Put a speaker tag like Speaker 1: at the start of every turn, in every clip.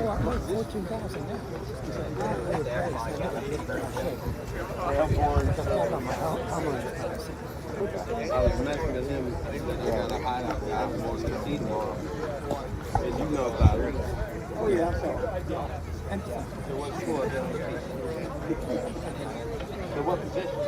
Speaker 1: I made 14,000 now.
Speaker 2: I was messing with him. He said I got a hideout guy. I was going to see tomorrow. And you know about it.
Speaker 1: Oh, yeah, so. And
Speaker 2: So what score? So what position?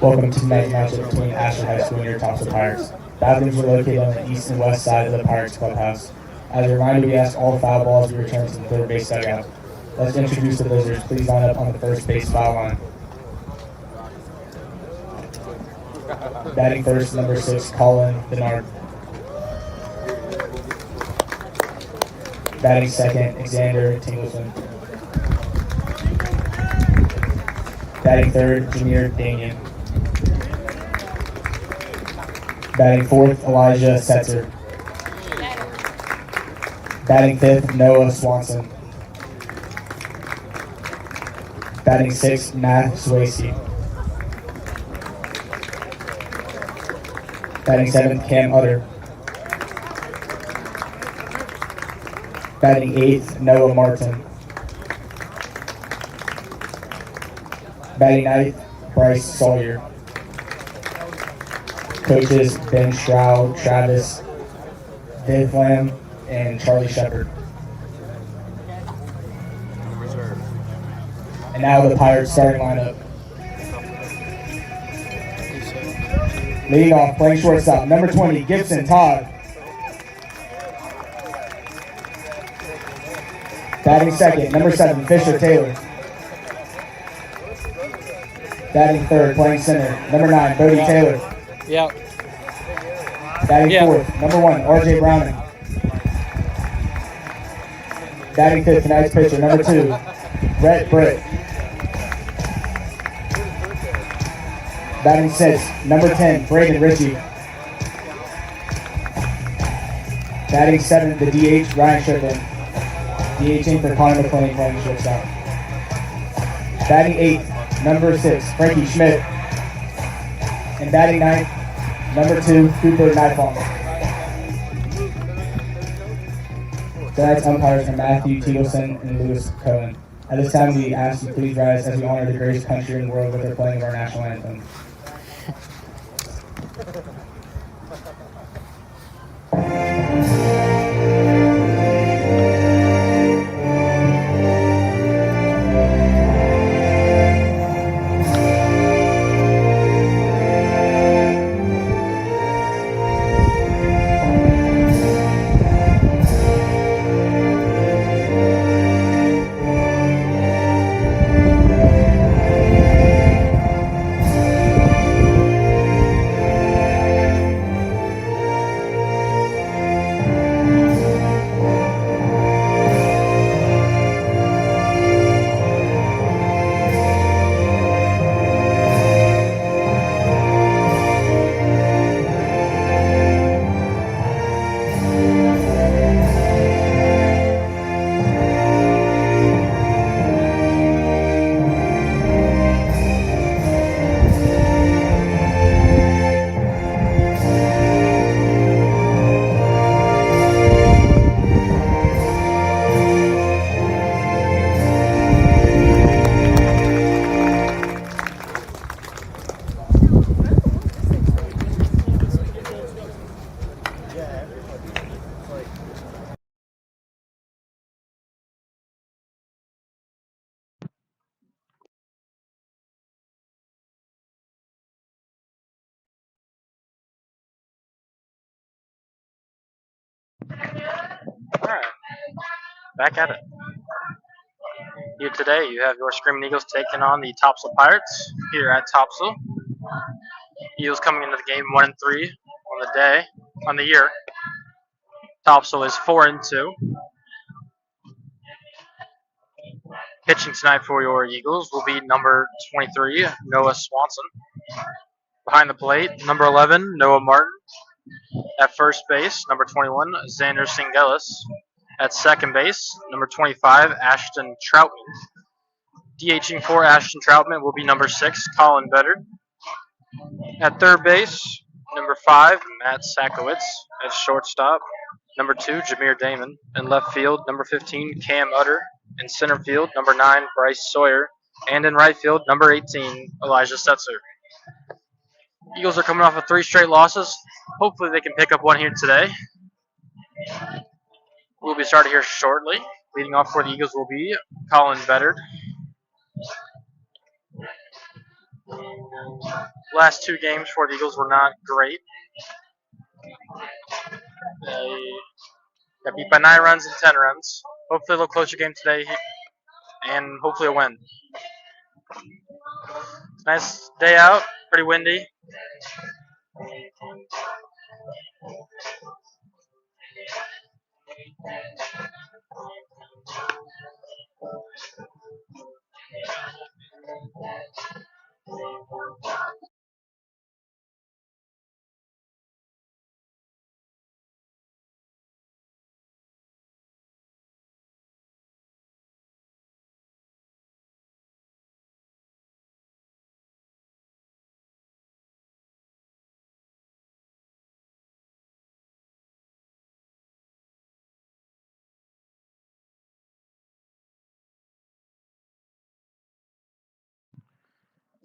Speaker 3: Welcome to tonight's matchup between Ashland High School and your Topsail Pirates. Bathrooms are located on the east and west side of the Pirates Clubhouse. As a reminder, we ask all foul balls be returned to the third base dugout. Let's introduce the visitors. Please line up on the first base foul line. Batting first, number 6, Colin Bernard. Batting second, Xander Tingleton. Batting third, Jameer Danian. Batting fourth, Elijah Setzer. Batting fifth, Noah Swanson. Batting sixth, Matt Swayze. Batting seventh, Cam Utter. Batting eighth, Noah Martin. Batting ninth, Bryce Sawyer. Coaches Ben Stroud, Travis Viv Lamb, and Charlie Shepard. And now the Pirates starting lineup. Leading off, playing shortstop, number 20, Gibson Todd. Batting second, number 7, Fisher Taylor. Batting third, playing center, number 9, Bodie Taylor.
Speaker 4: Yep.
Speaker 3: Batting fourth, number 1, RJ Browning. Batting fifth, tonight's pitcher, number 2, Brett Britt. Batting sixth, number 10, Braden Ritchie. Batting seventh, the DH, Ryan Strickland. DHing for Connor McClain, playing shortstop. Batting eighth, number 6, Frankie Schmidt. And batting ninth, number 2, Cooper Nightfall. Tonight's umpires are Matthew Teagleson and Lewis Cohen. At this time, we ask you please rise as we honor the greatest country in the world with their playing of our national anthem.
Speaker 4: Back at it. Here today, you have your Screaming Eagles taking on the Topsail Pirates here at Topsail. Eagles coming into the game 1-3 on the day, on the year. Topsail is 4-2. Pitching tonight for your Eagles will be number 23, Noah Swanson. Behind the plate, number 11, Noah Martin. At first base, number 21, Xander Singelis. At second base, number 25, Ashton Troutman. DHing for Ashton Troutman will be number 6, Colin Better. At third base, number 5, Matt Sakowitz. At shortstop, number 2, Jameer Damon. In left field, number 15, Cam Utter. In center field, number 9, Bryce Sawyer. And in right field, number 18, Elijah Setzer. Eagles are coming off of 3 straight losses. Hopefully they can pick up one here today. We'll be starting here shortly. Leading off for the Eagles will be Colin Better. Last 2 games for the Eagles were not great. They got beat by 9 runs and 10 runs. Hopefully a little closer game today, and hopefully a win. It's a nice day out, pretty windy.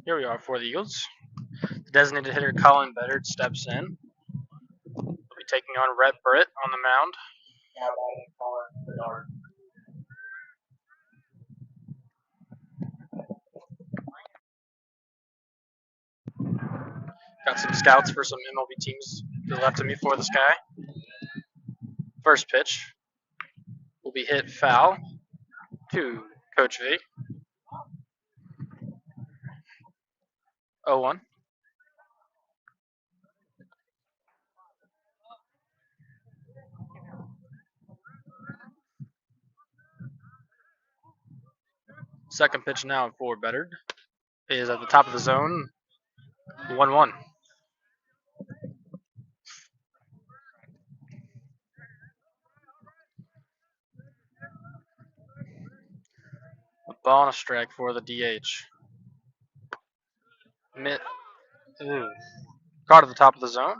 Speaker 4: Here we are for the Eagles. The designated hitter Colin Better steps in. We'll be taking on Rhett Britt on the mound. Got some scouts for some MLB teams to the left of me for this guy. First pitch will be hit foul to Coach V. 0-1. Second pitch now for Better is at the top of the zone. 1-1. A ball and a strike for the DH. Caught at the top of the zone.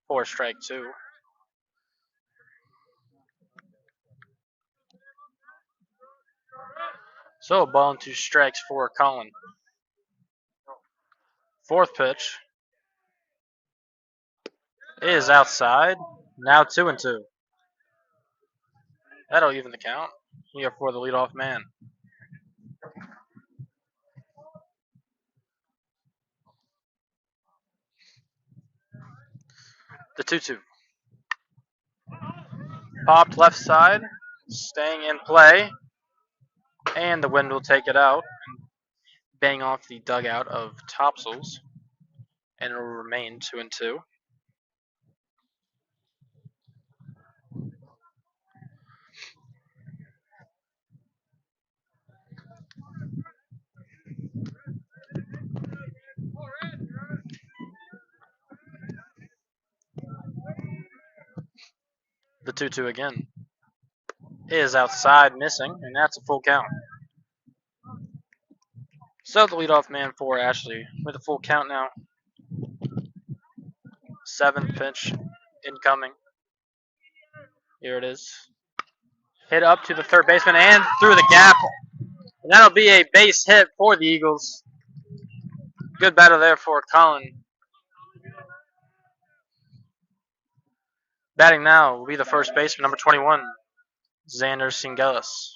Speaker 4: 4 strike 2. So a ball and 2 strikes for Colin. Fourth pitch is outside. Now 2-2. That'll even the count here for the leadoff man. The 2-2. Popped left side, staying in play, and the wind will take it out and bang off the dugout of Topsails, and it will remain 2-2. The 2-2 again is outside, missing, and that's a full count. So the leadoff man for Ashley with a full count now. 7th pitch incoming. Here it is. Hit up to the third baseman and through the gap. And that'll be a base hit for the Eagles. Good battle there for Colin. Batting now will be the first baseman, number 21, Xander Singelis.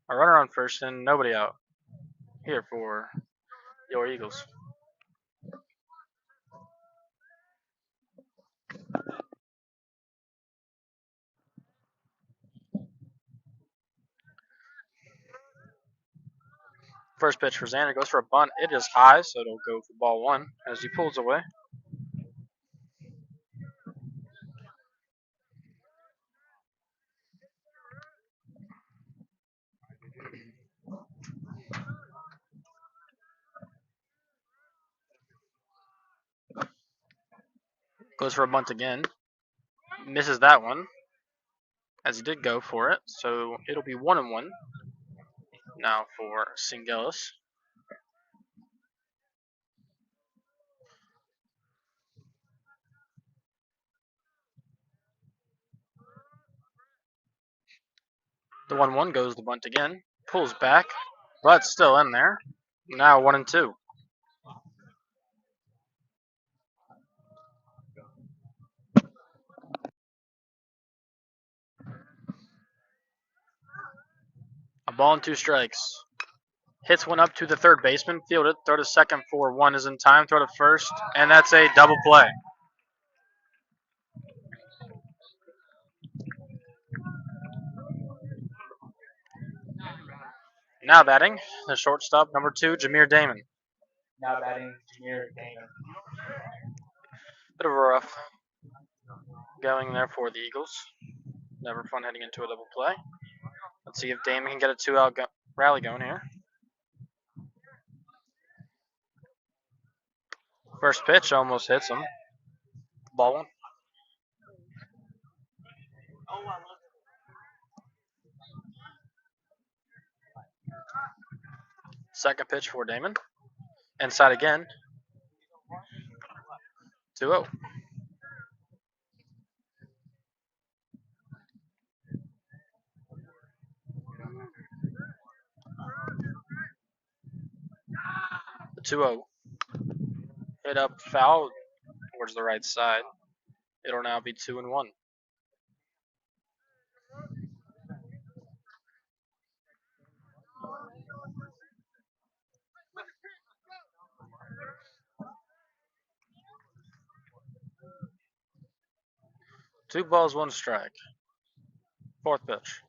Speaker 4: A runner on first and nobody out here for your Eagles. First pitch for Xander goes for a bunt. It is high, so it'll go for ball one as he pulls away. Goes for a bunt again. Misses that one, as he did go for it. So it'll be 1-1 now for Singelis. The 1-1 goes the bunt again. Pulls back, but still in there. Now 1-2. A ball and 2 strikes. Hits one up to the third baseman. Field it. Throw to second for 1 is in time. Throw to first. And that's a double play. Now batting, the shortstop, number 2, Jameer Damon.
Speaker 3: Now batting, Jameer Damon.
Speaker 4: Bit of a rough going there for the Eagles. Never fun heading into a double play. Let's see if Damon can get a 2-out rally going here. First pitch almost hits him. Ball one. Second pitch for Damon. Inside again. 2-0. The 2-0. Hit up foul towards the right side. It'll now be 2-1. Two balls, 1 strike. Fourth pitch.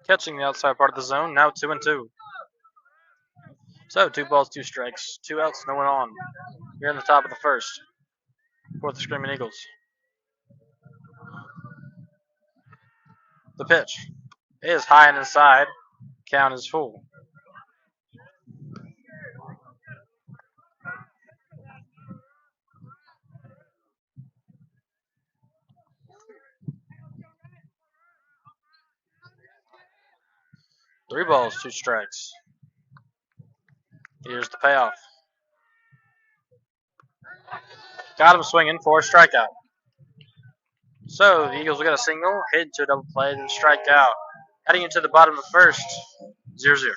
Speaker 4: Catching the outside part of the zone, now 2-2. So 2 balls, 2 strikes, 2 outs, no one on. Here in the top of the first for the Screaming Eagles. The pitch is high and inside. Count is full. Three balls, 2 strikes. Here's the payoff. Got him swinging for a strikeout. So the Eagles will get a single, hit into a double play, then strike out. Heading into the bottom of the first, 0-0.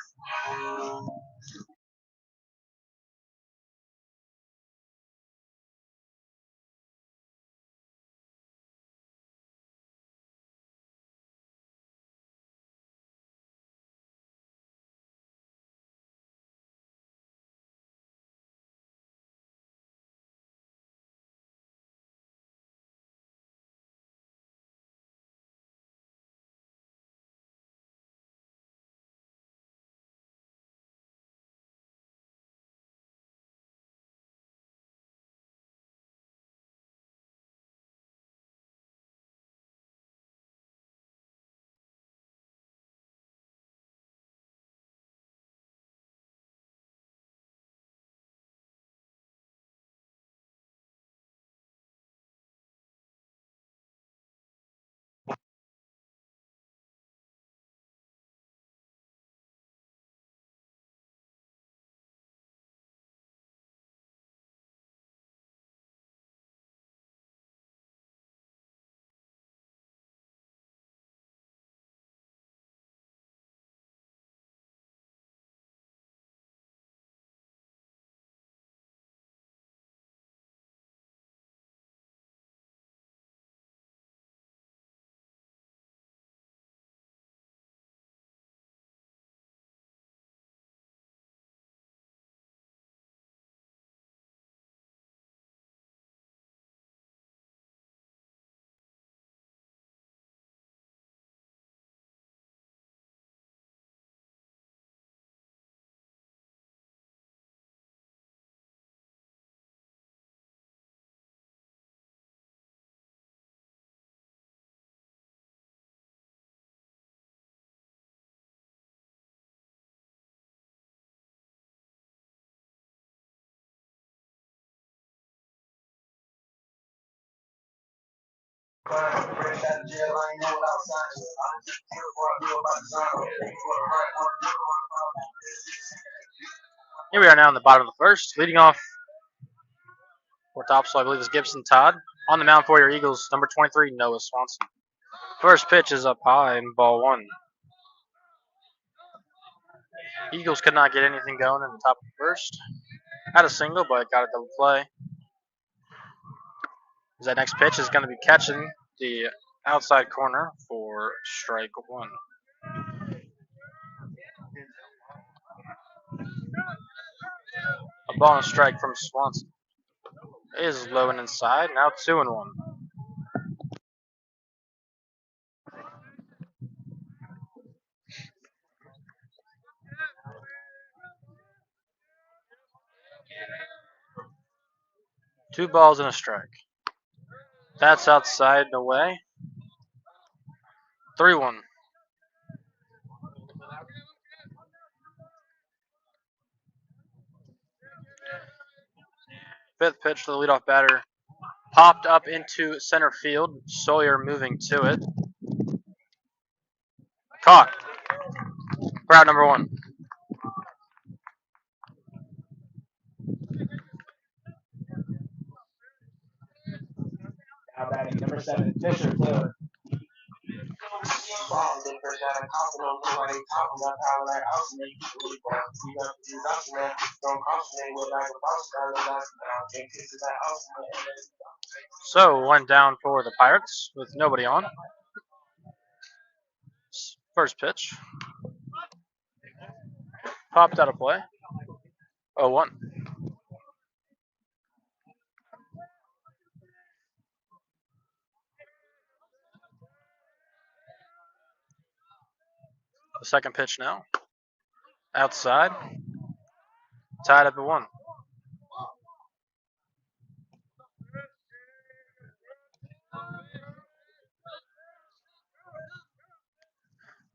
Speaker 4: Here we are now in the bottom of the first. Leading off for Topsail, I believe, is Gibson Todd. On the mound for your Eagles, number 23, Noah Swanson. First pitch is up high and ball one. Eagles could not get anything going in the top of the first. Had a single, but got a double play. That next pitch is going to be catching the outside corner for strike one. A ball and a strike from Swanson. It is low and inside. Now 2-1. Two balls and a strike. That's outside and away. 3-1. Fifth pitch to the leadoff batter. Popped up into center field. Sawyer moving to it. Caught. For out number one.
Speaker 3: Now batting number 7, Fisher Taylor.
Speaker 4: So one down for the Pirates with nobody on. First pitch. Popped out of play. 0-1. The second pitch now. Outside. Tied up at 1.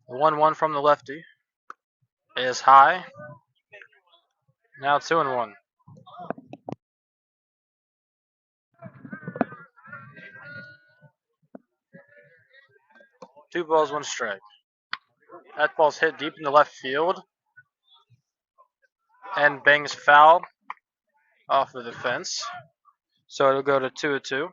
Speaker 4: The 1-1 from the lefty is high. Now 2-1. Two balls, one strike. That ball's hit deep in the left field and bangs foul off of the fence. So it'll go to 2-2.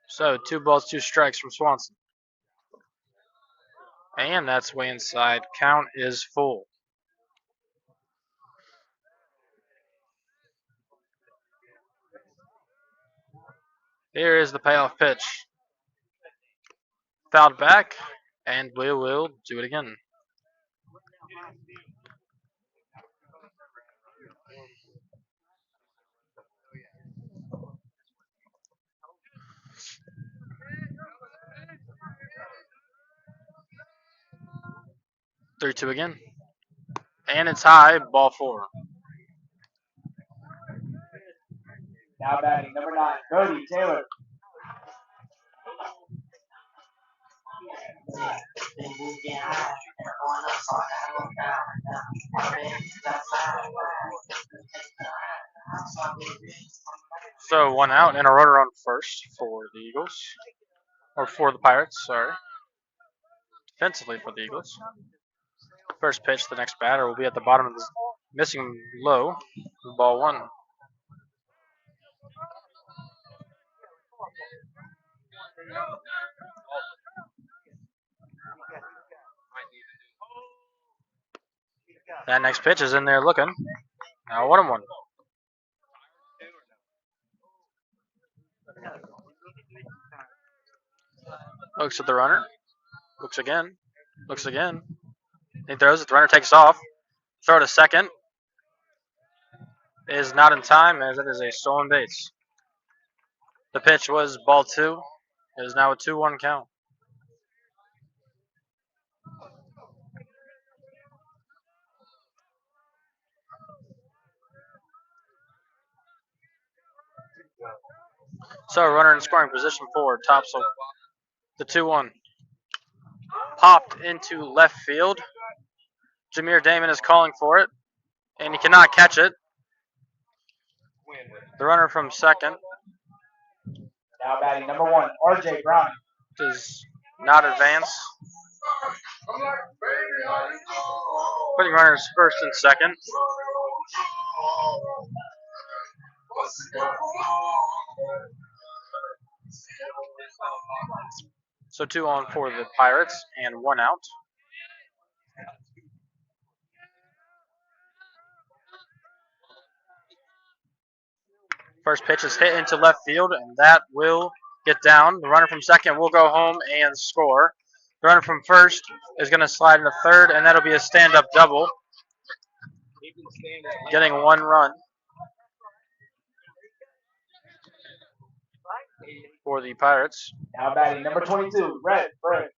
Speaker 4: So 2 balls, 2 strikes from Swanson. And that's way inside. Count is full. Here is the payoff pitch. Fouled back, and we will do it again. Three, 2 again. And it's high, ball 4.
Speaker 3: Now batting number 9, Cody Taylor.
Speaker 4: So 1 out and a runner on first for the Eagles. Or for the Pirates, sorry. Defensively for the Eagles. First pitch, the next batter will be at the bottom of the missing low. Ball 1. That next pitch is in there looking. Now 1-1. Looks at the runner. Looks again. Looks again. He throws it. The runner takes off. Throw to second. Is not in time as it is a stolen base. The pitch was ball 2. It is now a 2-1 count. So runner in scoring position for Topsail. The 2-1. Popped into left field. Jameer Damon is calling for it, and he cannot catch it. The runner from second
Speaker 3: Now batting number 1, RJ Brown.
Speaker 4: does not advance. Putting runners first and second. So 2 on for the Pirates and 1 out. First pitch is hit into left field, and that will get down. The runner from second will go home and score. The runner from first is going to slide into third, and that'll be a stand-up double, getting 1 run for the Pirates.
Speaker 3: Now batting number 22, Red Bird.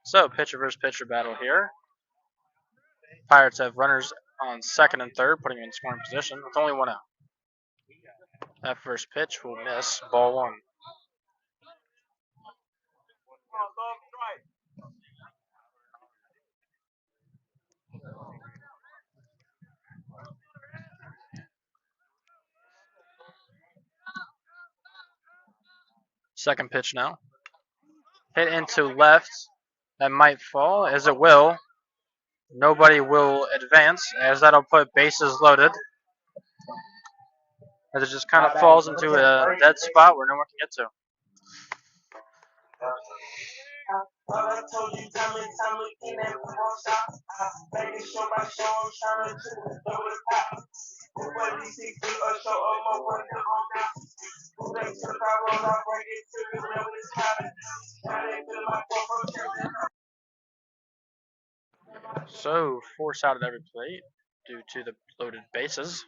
Speaker 4: So pitcher versus pitcher battle here. Pirates have runners on second and third, putting them in scoring position with only 1 out. That first pitch will miss, ball 1. Second pitch now. Hit into left. That might fall, as it will. Nobody will advance, as that'll put bases loaded. As it just kind of falls into a dead spot where no one can get to. So, force out at every plate due to the loaded bases.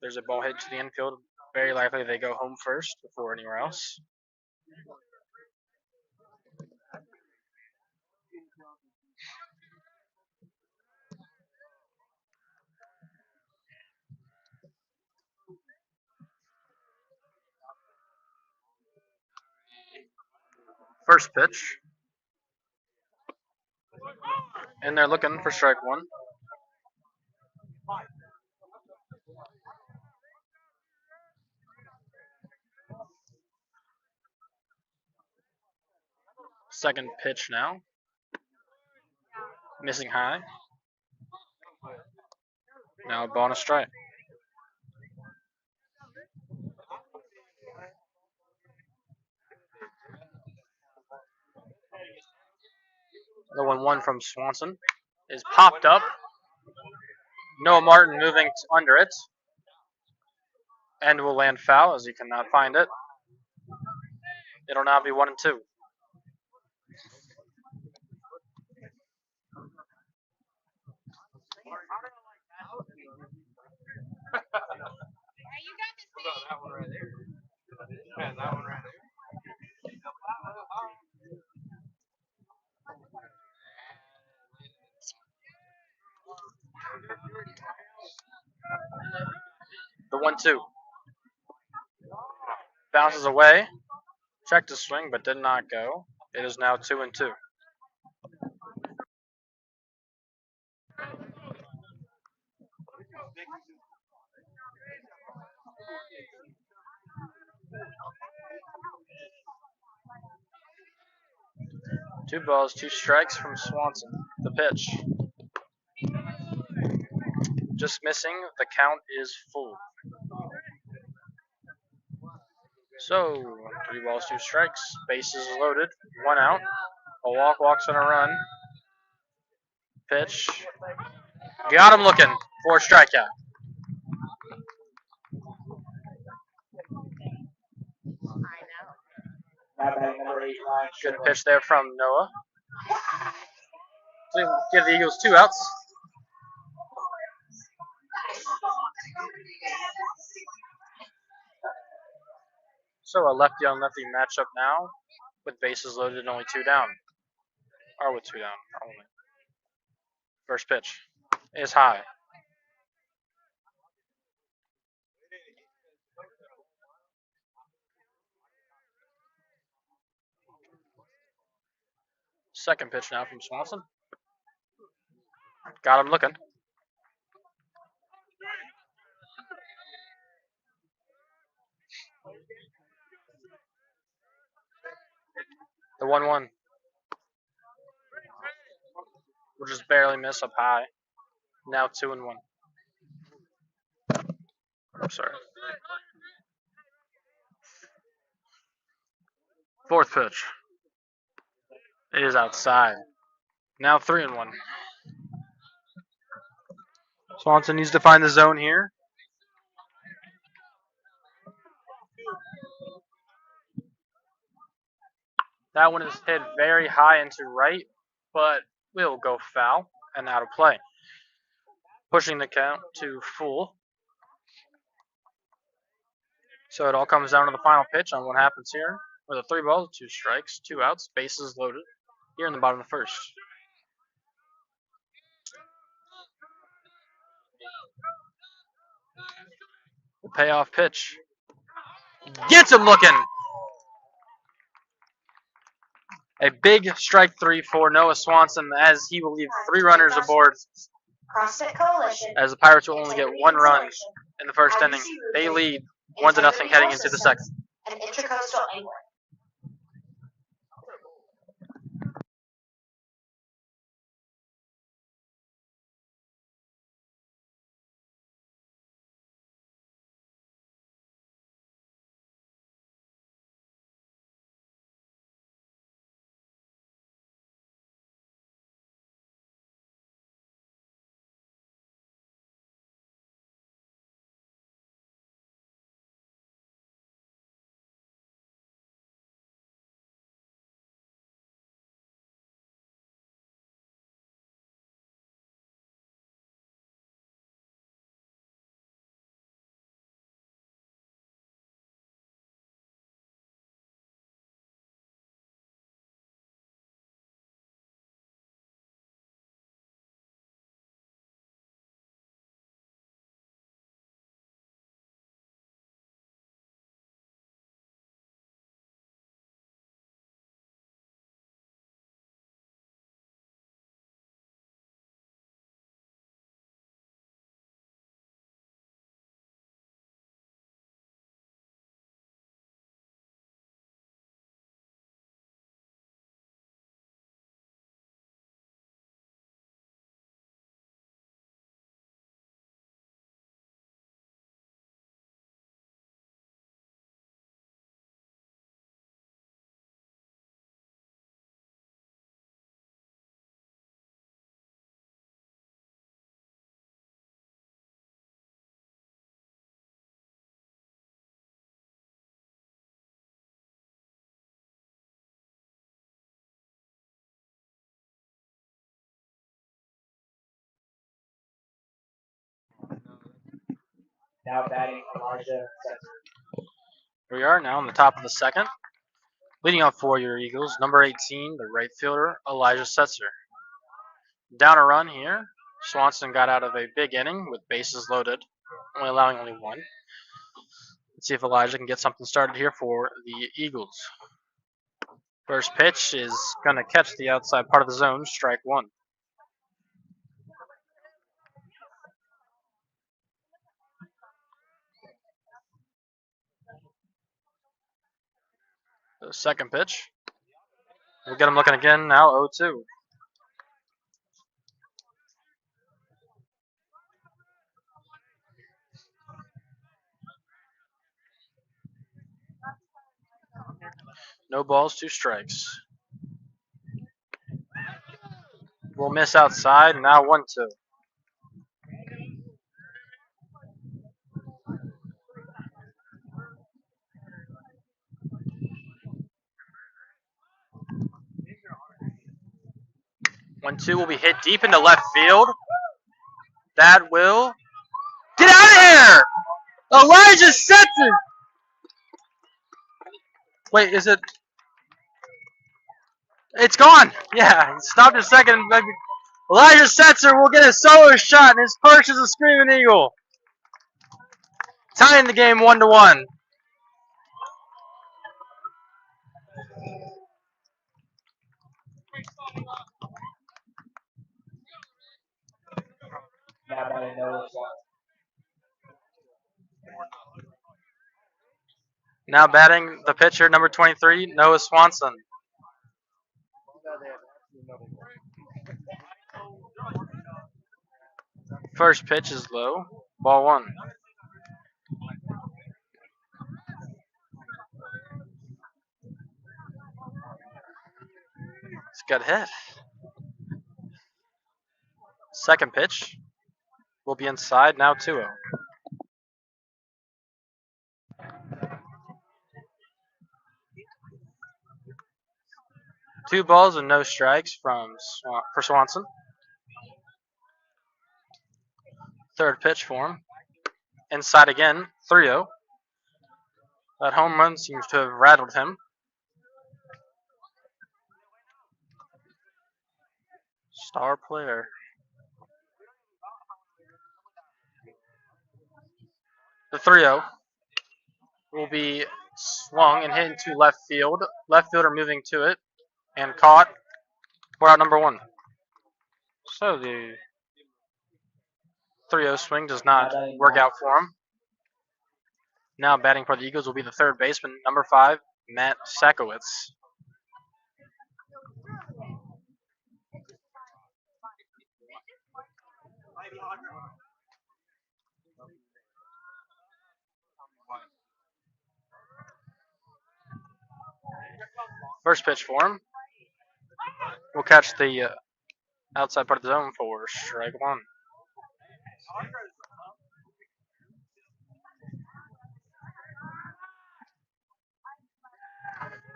Speaker 4: There's a ball hit to the infield. Very likely they go home first before anywhere else. First pitch. And they're looking for strike 1. Second pitch now. Missing high. Now a ball and a strike. The 1-1 from Swanson is popped up. Noah Martin moving under it. And will land foul as he cannot find it. It'll now be 1-2.
Speaker 2: That one right there. Yeah, that one right there.
Speaker 4: The 1-2. Bounces away. Checked to swing, but did not go. It is now 2-2. Two balls, 2 strikes from Swanson. The pitch. Just missing. The count is full. So, 3 balls, 2 strikes. Bases loaded. 1 out. A walk, walks on a run. Pitch. Got him looking for a strikeout.
Speaker 3: Now batting number 8, Ryan
Speaker 4: Good
Speaker 3: Strickland.
Speaker 4: pitch there from Noah. give the Eagles 2 outs. So a lefty on lefty matchup now with bases loaded and only 2 down. Or with 2 down only. First pitch is high. Second pitch now from Swanson. Got him looking. The 1-1. We'll just barely miss up high. Now 2-1. I'm sorry. Fourth pitch. It is outside. Now 3-1. Swanson needs to find the zone here. That one is hit very high into right, but will go foul and out of play. Pushing the count to full. So it all comes down to the final pitch on what happens here. With a 3 balls, 2 strikes, 2 outs, bases loaded. Here in the bottom of the first. The payoff pitch. Gets him looking. A big strike 3 for Noah Swanson as he will leave 3 runners aboard. As the Pirates will only get 1 run in the first inning. They lead 1-0 heading into the second.
Speaker 3: Now batting Elijah Setzer.
Speaker 4: Here we are now on the top of the second. Leading off for your Eagles, number 18, the right fielder, Elijah Setzer. Down a run here. Swanson got out of a big inning with bases loaded, allowing only 1. Let's see if Elijah can get something started here for the Eagles. First pitch is going to catch the outside part of the zone, strike 1. The second pitch. We'll get him looking again, now 0-2. No balls, 2 strikes. We'll miss outside, now 1-2. 1-2 will be hit deep into left field. That will get out of here. Elijah Setzer. Wait, is it? It's gone. Yeah, he stopped a second. Elijah Setzer will get a solo shot, and his first is a Screaming Eagle. Tying the game 1-1.
Speaker 3: Now batting Noah Swanson.
Speaker 4: Now batting the pitcher, number 23, Noah Swanson. First pitch is low. Ball 1. It's a good hit. Second pitch will be inside, now 2-0. Two balls and no strikes for Swanson. Third pitch for him. Inside again, 3-0. That home run seems to have rattled him. Star player. The 3-0 will be swung and hit into left field. Left fielder moving to it and caught for out number 1. So the 3-0 swing does not work out for him. Now batting for the Eagles will be the third baseman, number 5, Matt Sakowitz. First pitch for him. We'll catch the outside part of the zone for strike 1.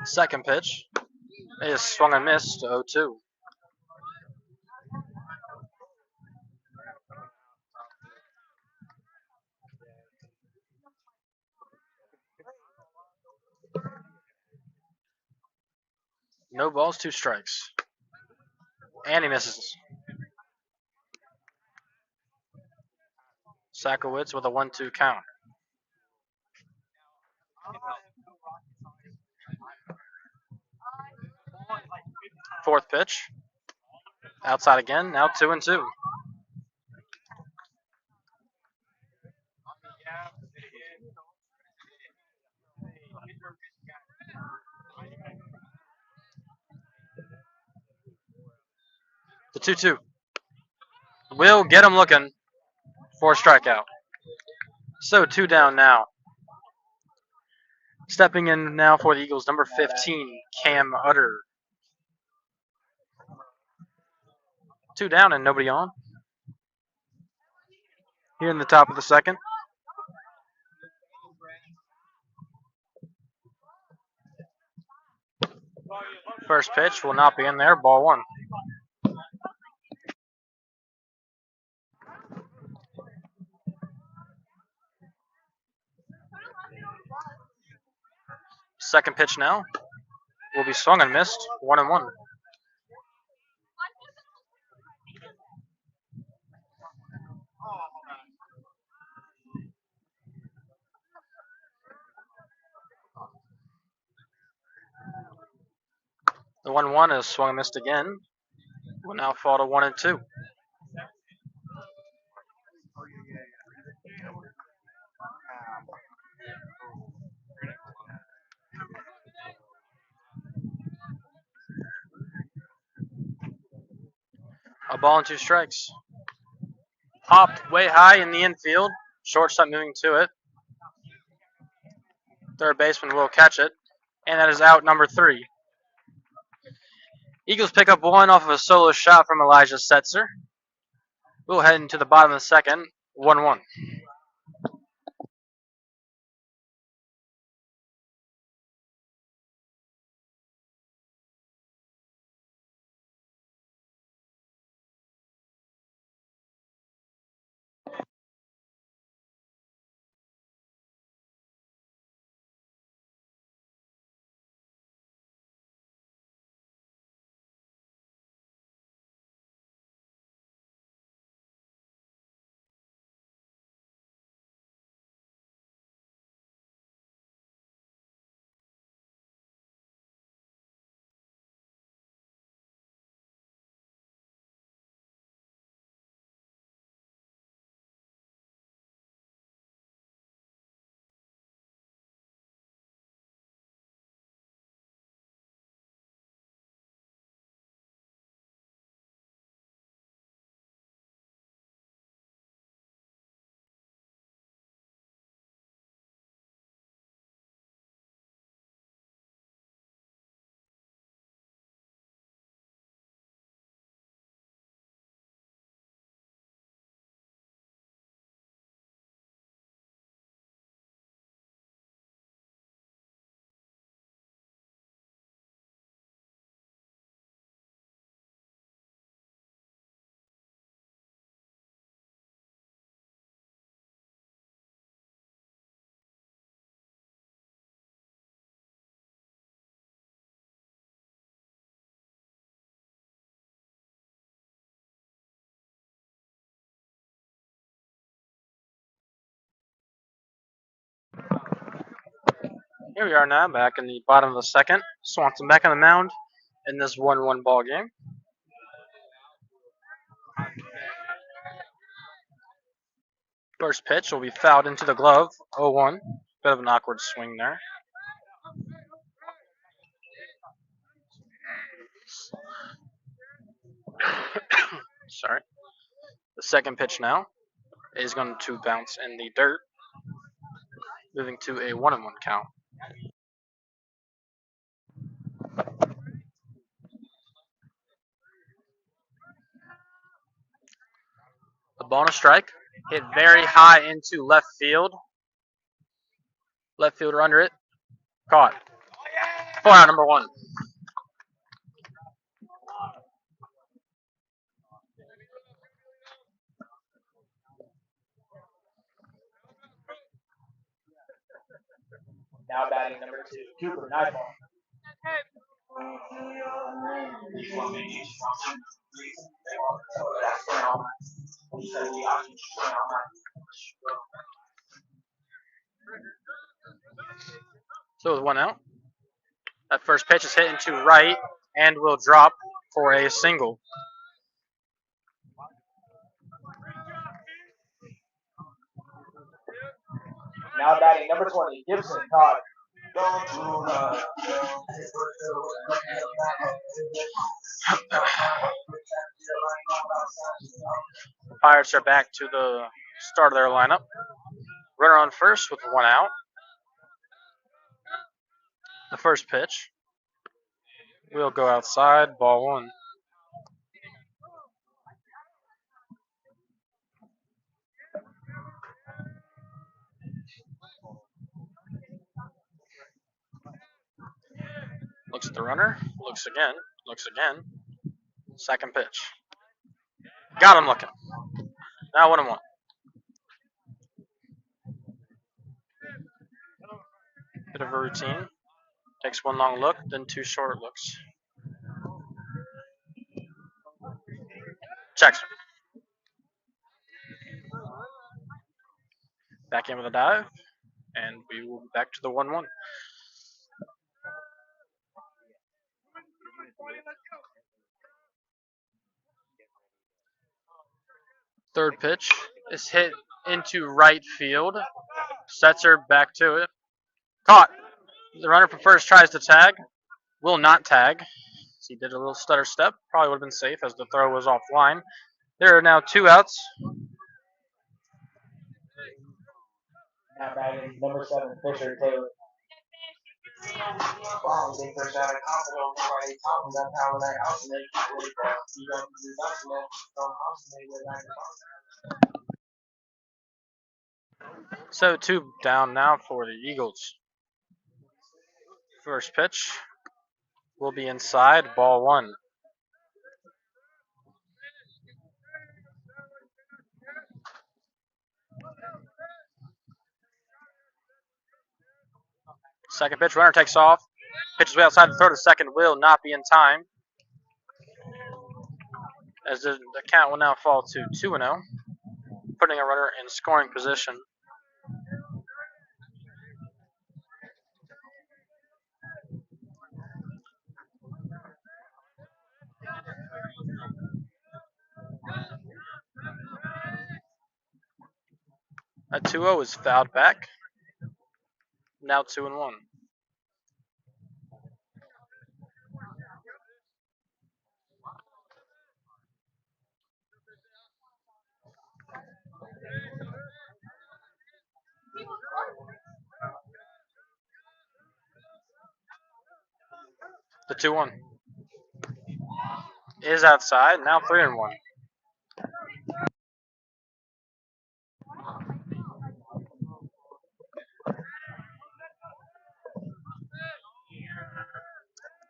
Speaker 4: Second pitch is swung and missed, 0-2. No balls, 2 strikes. And he misses. Sakowitz with a 1-2 count. Fourth pitch. Outside again, now 2-2. The 2-2 will get him looking for a strikeout. So 2 down now. Stepping in now for the Eagles, number 15, Cam Utter. 2 down and nobody on. Here in the top of the second. First pitch will not be in there, ball 1. Second pitch now will be swung and missed, 1-1. The 1-1 is swung and missed again. Will now fall to 1-2. A ball and 2 strikes. Popped way high in the infield. Shortstop moving to it. Third baseman will catch it. And that is out number 3. Eagles pick up 1 off of a solo shot from Elijah Setzer. We'll head into the bottom of the second, 1-1. Here we are now, back in the bottom of the second. Swanson back on the mound in this 1-1 ball game. First pitch will be fouled into the glove. 0-1. Bit of an awkward swing there. Sorry. The second pitch now is going to bounce in the dirt, moving to a 1-1 count. The bonus strike hit very high into left field. Left fielder under it. Caught. 4 out, number 1.
Speaker 3: Now batting number 2, Cooper Nightball.
Speaker 4: So with 1 out, that first pitch is hit into right and will drop for a single.
Speaker 3: Now batting number 20, Gibson Todd.
Speaker 4: Pirates are back to the start of their lineup. Runner on first with 1 out. The first pitch will go outside, ball 1. Looks at the runner, looks again. Second pitch. Got him looking. Now 1-1. Bit of a routine. Takes 1 long look, then 2 short looks. Checks. Back in with a dive, and we will be back to the 1-1. Third pitch is hit into right field. Setzer back to it. Caught. The runner from first tries to tag. Will not tag. He did a little stutter step. Probably would have been safe as the throw was offline. There are now 2 outs.
Speaker 3: Now batting number 7, Fisher Taylor.
Speaker 4: So 2 down now for the Eagles. First pitch will be inside, ball 1. Second pitch, runner takes off. Pitches way outside the throw to second, will not be in time. As the count will now fall to 2-0, putting a runner in scoring position. That 2-0 is fouled back. Now 2-1. The 2-1 is outside. Now 3-1.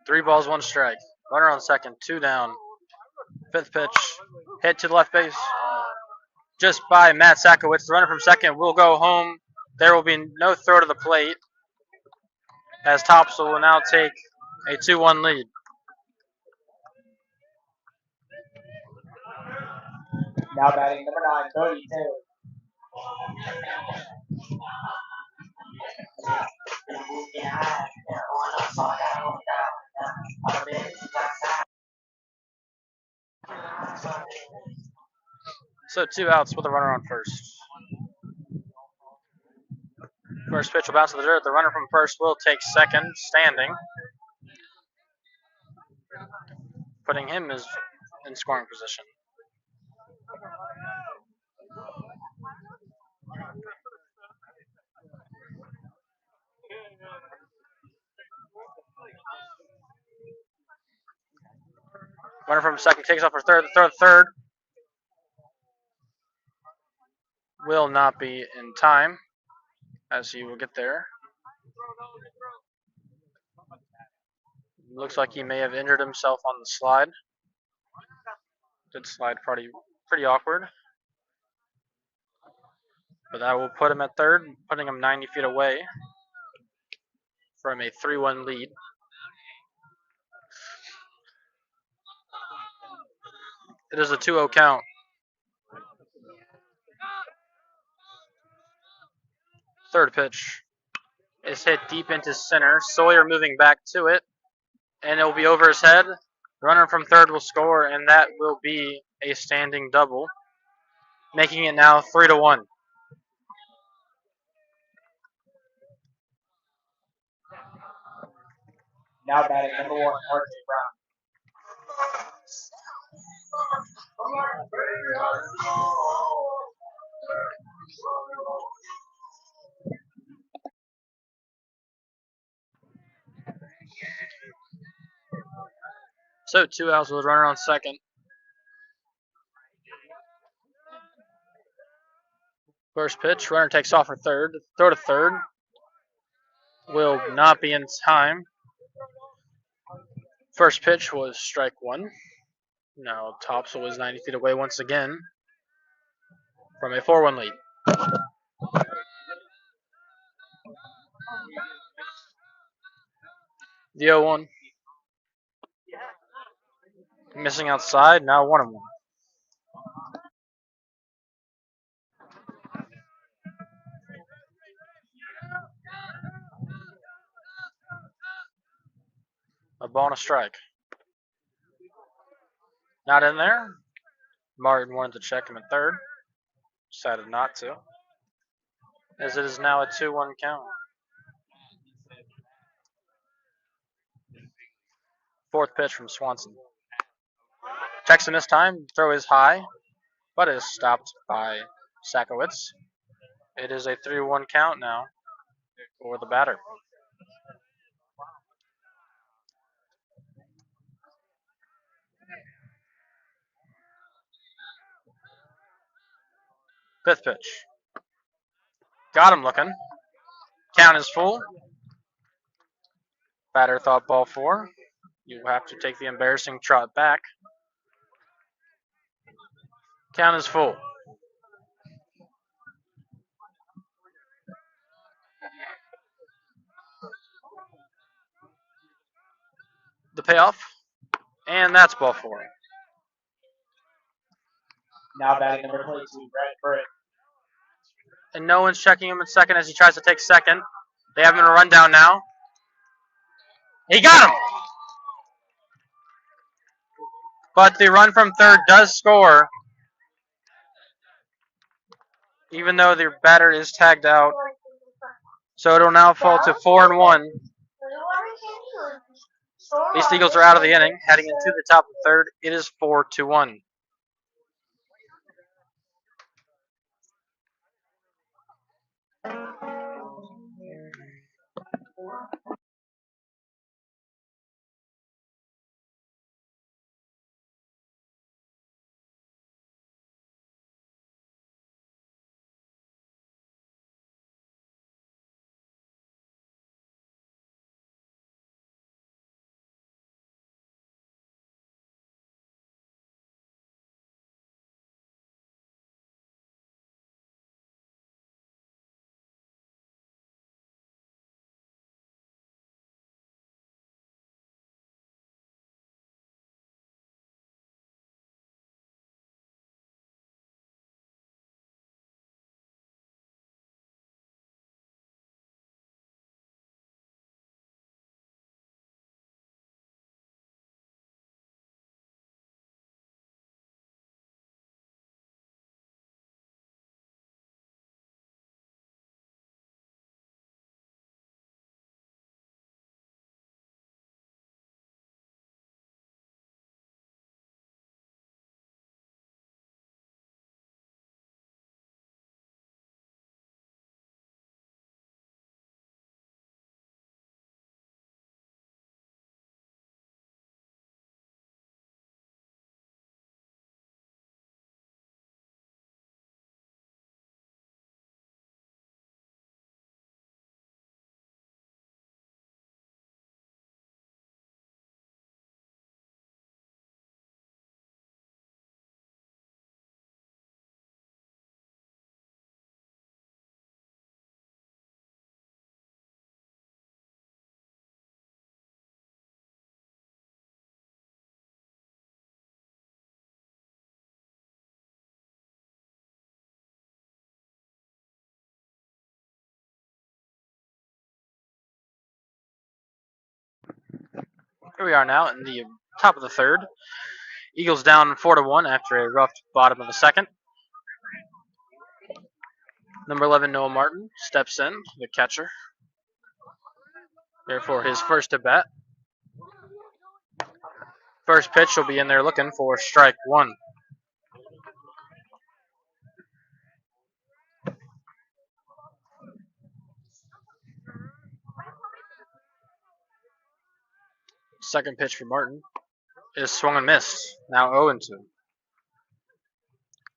Speaker 4: Three balls, 1 strike. Runner on second, 2 down. Fifth pitch, hit to the left base. Just by Matt Sakowicz. The runner from second will go home. There will be no throw to the plate, as Topsail will now take a 2-1 lead.
Speaker 3: Now batting number 9, Cody Taylor.
Speaker 4: So 2 outs with a runner on first. First pitch will bounce to the dirt. The runner from first will take second, standing, putting him in scoring position. Runner from second takes off for third. The third will not be in time, as he will get there. Looks like he may have injured himself on the slide. Did slide pretty awkward. But that will put him at third, putting him 90 feet away from a 3-1 lead. It is a 2-0 count. Third pitch is hit deep into center. Sawyer moving back to it, and it will be over his head. Runner from third will score, and that will be a standing double, making it now 3-1.
Speaker 3: Now batting number 1, RJ Brown.
Speaker 4: So 2 outs with a runner on second. First pitch, runner takes off for third. Throw to third will not be in time. First pitch was strike one. Now Topsail is 90 feet away once again from a 4-1 lead. The 0-1. Missing outside, now 1-1. A ball and a strike. Not in there. Martin wanted to check him at third. Decided not to, as it is now a 2-1 count. Fourth pitch from Swanson. Checks him this time. Throw is high, but is stopped by Sakowitz. It is a 3-1 count now for the batter. Fifth pitch. Got him looking. Count is full. Batter thought ball 4. You have to take the embarrassing trot back. Count is full. The payoff, and that's ball 4.
Speaker 3: Now batting number 22, Brett Burritt.
Speaker 4: And no one's checking him at second as he tries to take second. They have him in a rundown now. He got him! But the run from third does score, even though the batter is tagged out. So it'll now fall to 4-1. These Eagles are out of the inning, heading into the top of the third. It is 4-1. Here we are now in the top of the third. Eagles down 4-1 after a rough bottom of the second. Number 11, Noah Martin, steps in, the catcher. Therefore, his first at bat. First pitch will be in there looking for strike one. Second pitch for Martin is swung and missed. Now 0-2.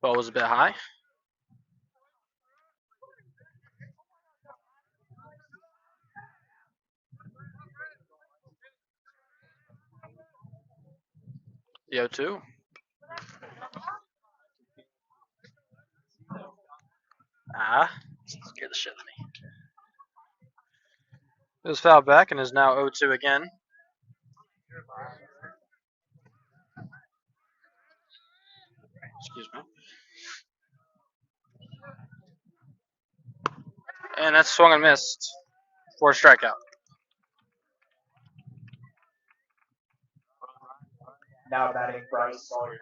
Speaker 4: Ball was a bit high. The 0-2. Scared the shit out of me. It was fouled back and is now 0-2 again. Excuse me. And that's swung and missed for a strikeout.
Speaker 3: Now batting Bryce Sawyer.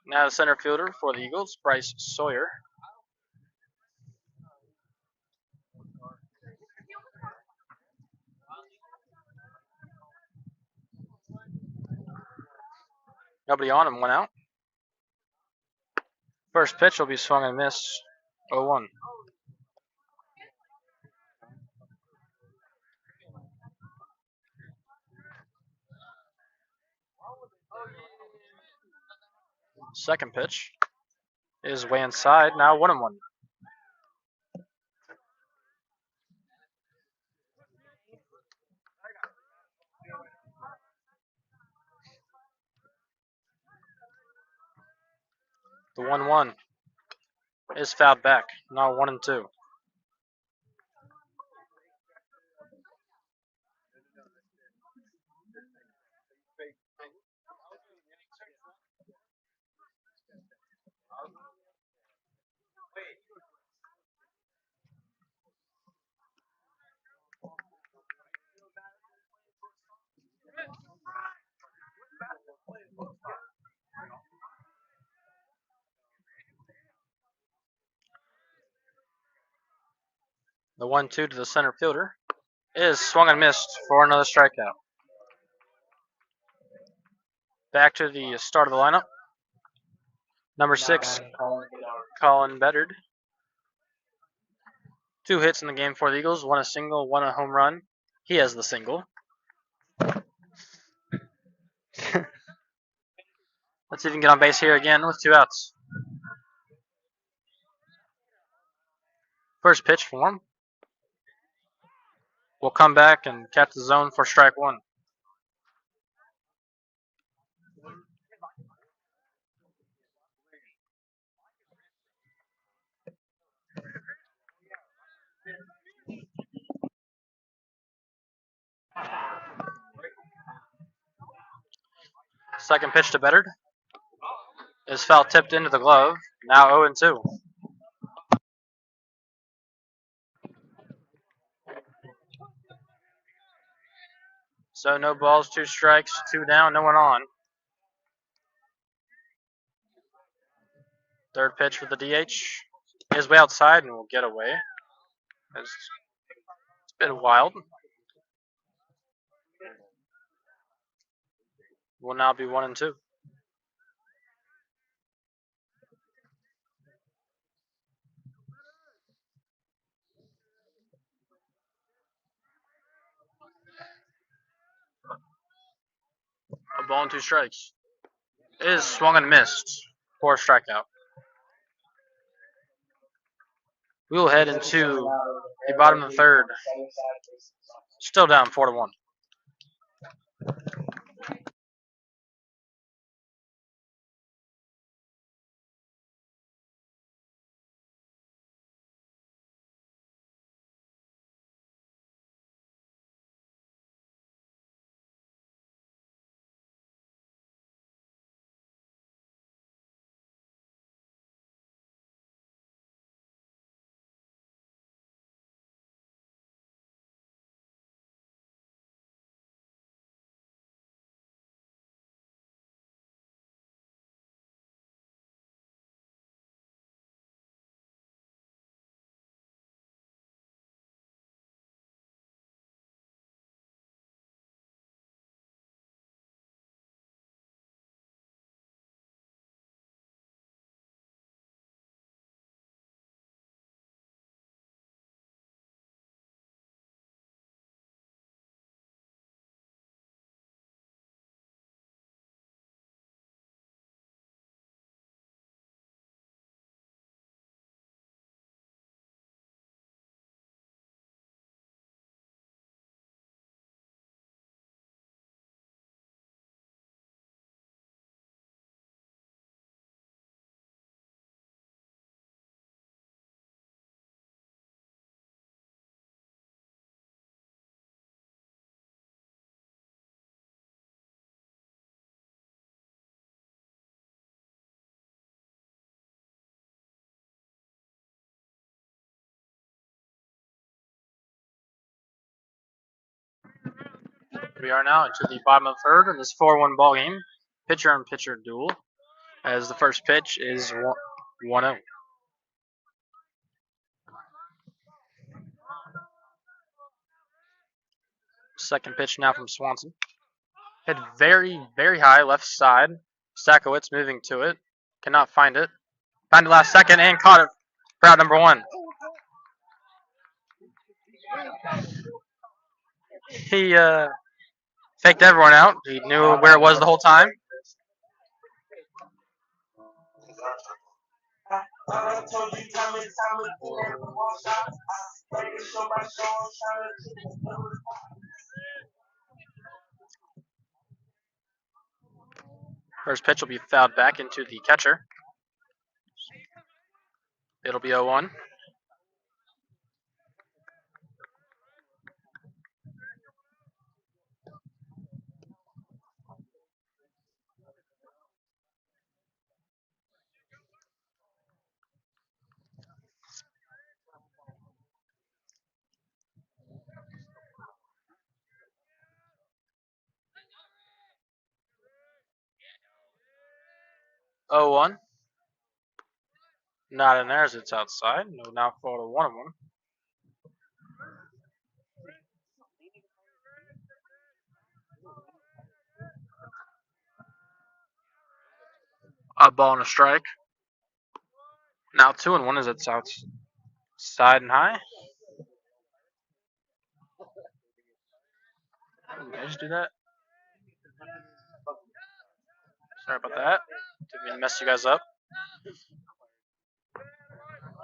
Speaker 4: Now the center fielder for the Eagles, Bryce Sawyer. Nobody on him, 1 out. First pitch will be swung and missed, 0-1. Second pitch is way inside, now 1-1. The 1-1 is fouled back, now 1-2. The 1-2 to the center fielder is swung and missed for another strikeout. Back to the start of the lineup. Number 6, Colin Beddard. 2 hits in the game for the Eagles, 1 a single, 1 a home run. He has the single. Let's see if we can get on base here again with 2 outs. First pitch for him. We'll come back and catch the zone for strike 1. Second pitch to Beddard is foul tipped into the glove. Now 0-2. So no balls, 2 strikes, 2 down, no one on. Third pitch for the DH is way outside and will get away. It's been wild. Will now be 1-2. A ball and 2 strikes. It is swung and missed for a strikeout. We will head into the bottom of the third. Still down 4-1. We are now into the bottom of the third in this 4-1 ball game. Pitcher and pitcher duel. As the first pitch is 1-0. Second pitch now from Swanson. Hit very, very high left side. Sakowitz moving to it. Cannot find it. Found it last second and caught it for out number 1. He faked everyone out. He knew where it was the whole time. First pitch will be fouled back into the catcher. It'll be 0-1. Oh one. Not in there as it's outside. No, now fall to 1-1. A ball and a strike. Now 2-1 as it's outside and high. Did I just do that? Sorry about that. Didn't mean to mess you guys up.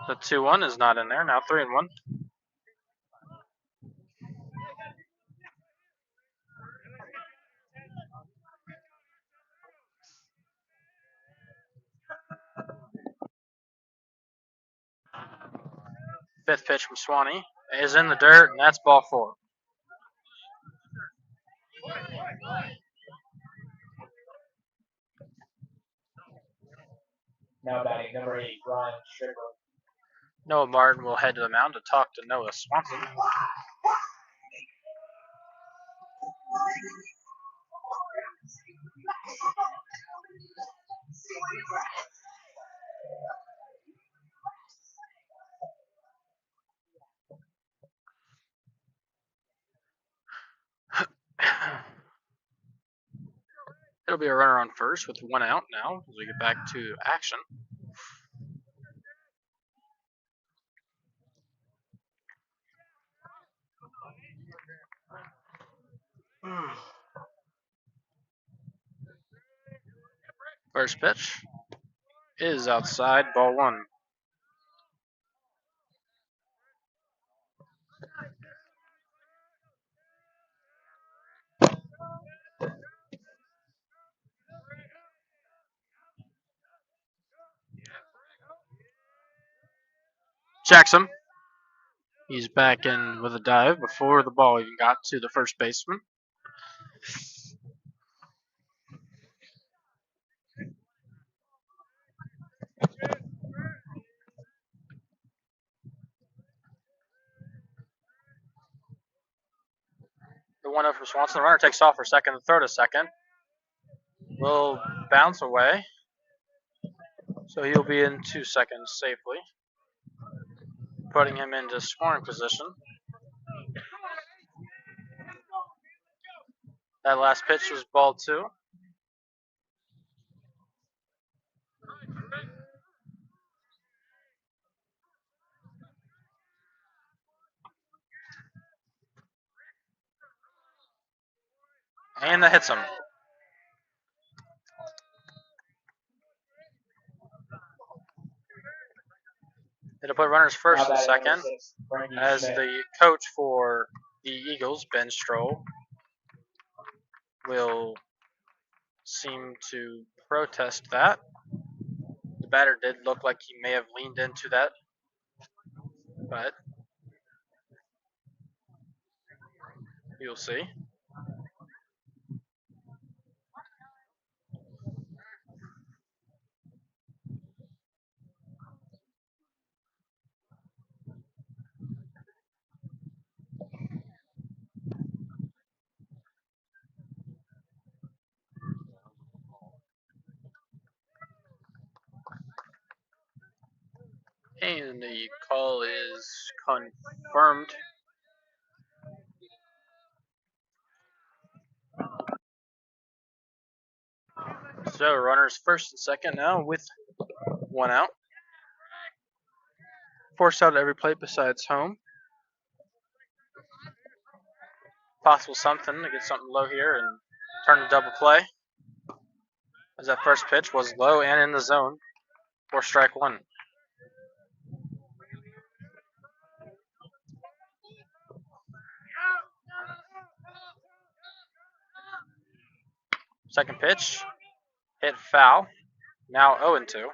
Speaker 4: The 2-1 is not in there. Now 3-1. Fifth pitch from Swanee is in the dirt, and that's ball 4.
Speaker 3: Now batting number 8, Ryan Strickland.
Speaker 4: Noah Martin will head to the mound to talk to Noah Swanson. It'll be a runner on first with 1 out now as we get back to action. First pitch is outside, ball 1. Checks him. He's back in with a dive before the ball even got to the first baseman. The 1-0 from Swanson. The runner takes off for second and third a second. Will bounce away. So he'll be in 2 seconds safely, putting him into scoring position. That last pitch was ball 2. And that hits him. It'll put runners first and second as the coach for the Eagles, Ben Stroll, will seem to protest that. The batter did look like he may have leaned into that, but you'll see. And the call is confirmed. So runners first and second now with 1 out. Forced out at every plate besides home. Possible something to get something low here and turn to double play. As that first pitch was low and in the zone for strike 1. Second pitch, hit foul. Now 0-2.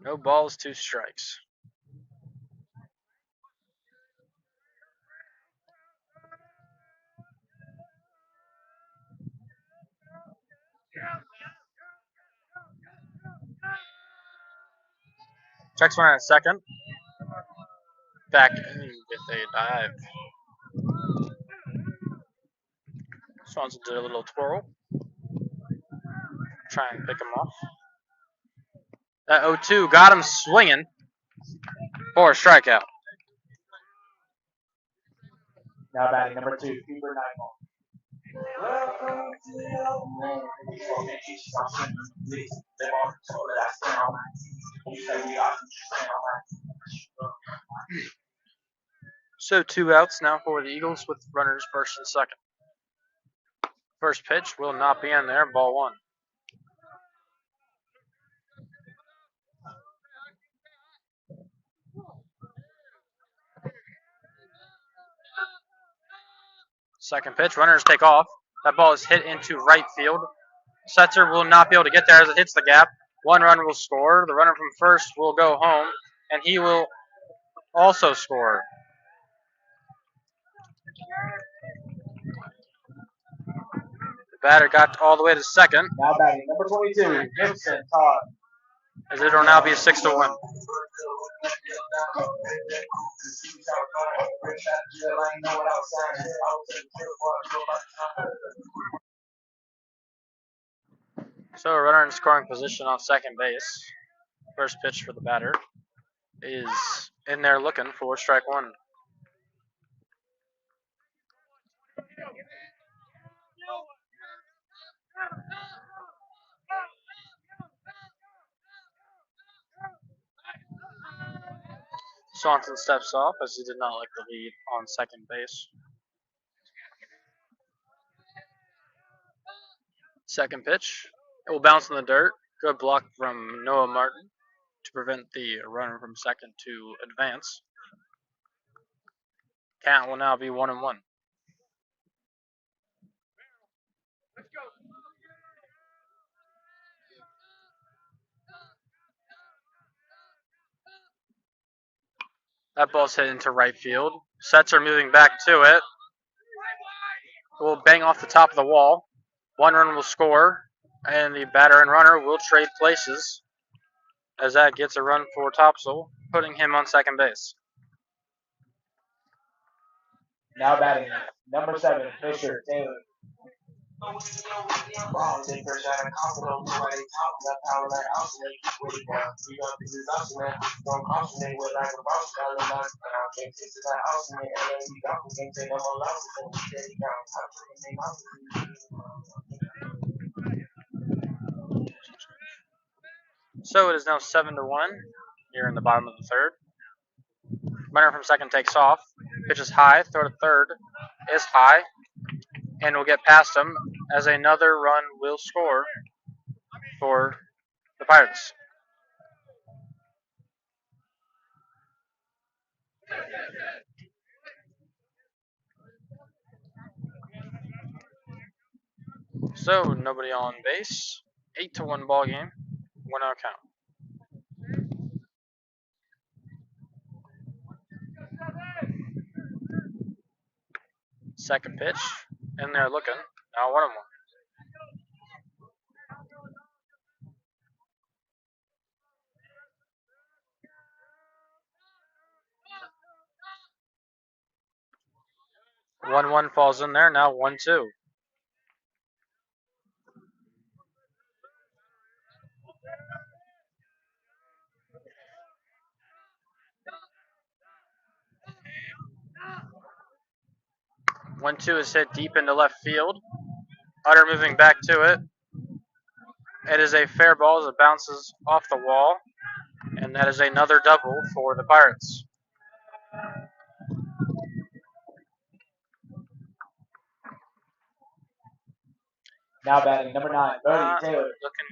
Speaker 4: No balls, 2 strikes. Checks one at second. Back in with a dive. Swanson did a little twirl. Try and pick him off. That 0-2 got him swinging for a strikeout.
Speaker 3: Now batting number 2, Cooper Nightball.
Speaker 4: So 2 outs now for the Eagles with runners first and second. First pitch will not be in there, ball 1. Second pitch, runners take off. That ball is hit into right field. Setzer will not be able to get there as it hits the gap. 1 run will score. The runner from first will go home, and he will also score. The batter got all the way to second.
Speaker 3: Now batting number 22, Gibson Todd.
Speaker 4: As it will now be 6-1. So a runner in scoring position on second base. First pitch for the batter is in there looking for strike 1. Swanson steps off as he did not like the lead on second base. Second pitch. It will bounce in the dirt. Good block from Noah Martin to prevent the runner from second to advance. Count will now be 1-1. That ball's hit into right field. Sets are moving back to it. Will bang off the top of the wall. 1 run will score, and the batter and runner will trade places as that gets a run for Topsail, putting him on second base.
Speaker 3: Now batting number 7, Fisher Taylor.
Speaker 4: So it is now 7-1 here in the bottom of the third. Runner from second takes off. Pitch is high. Throw to third is high. And will get past him as another run will score for the Pirates. So nobody on base. 8-1 ball game. 1 out count. Second pitch. In there looking. Now 1-1. 1-1 falls in there. Now 1-2. One two is hit deep into left field. Utter moving back to it. It is a fair ball as it bounces off the wall, and that is another double for the Pirates.
Speaker 3: Now batting number 9, Bodie Taylor.
Speaker 4: Looking.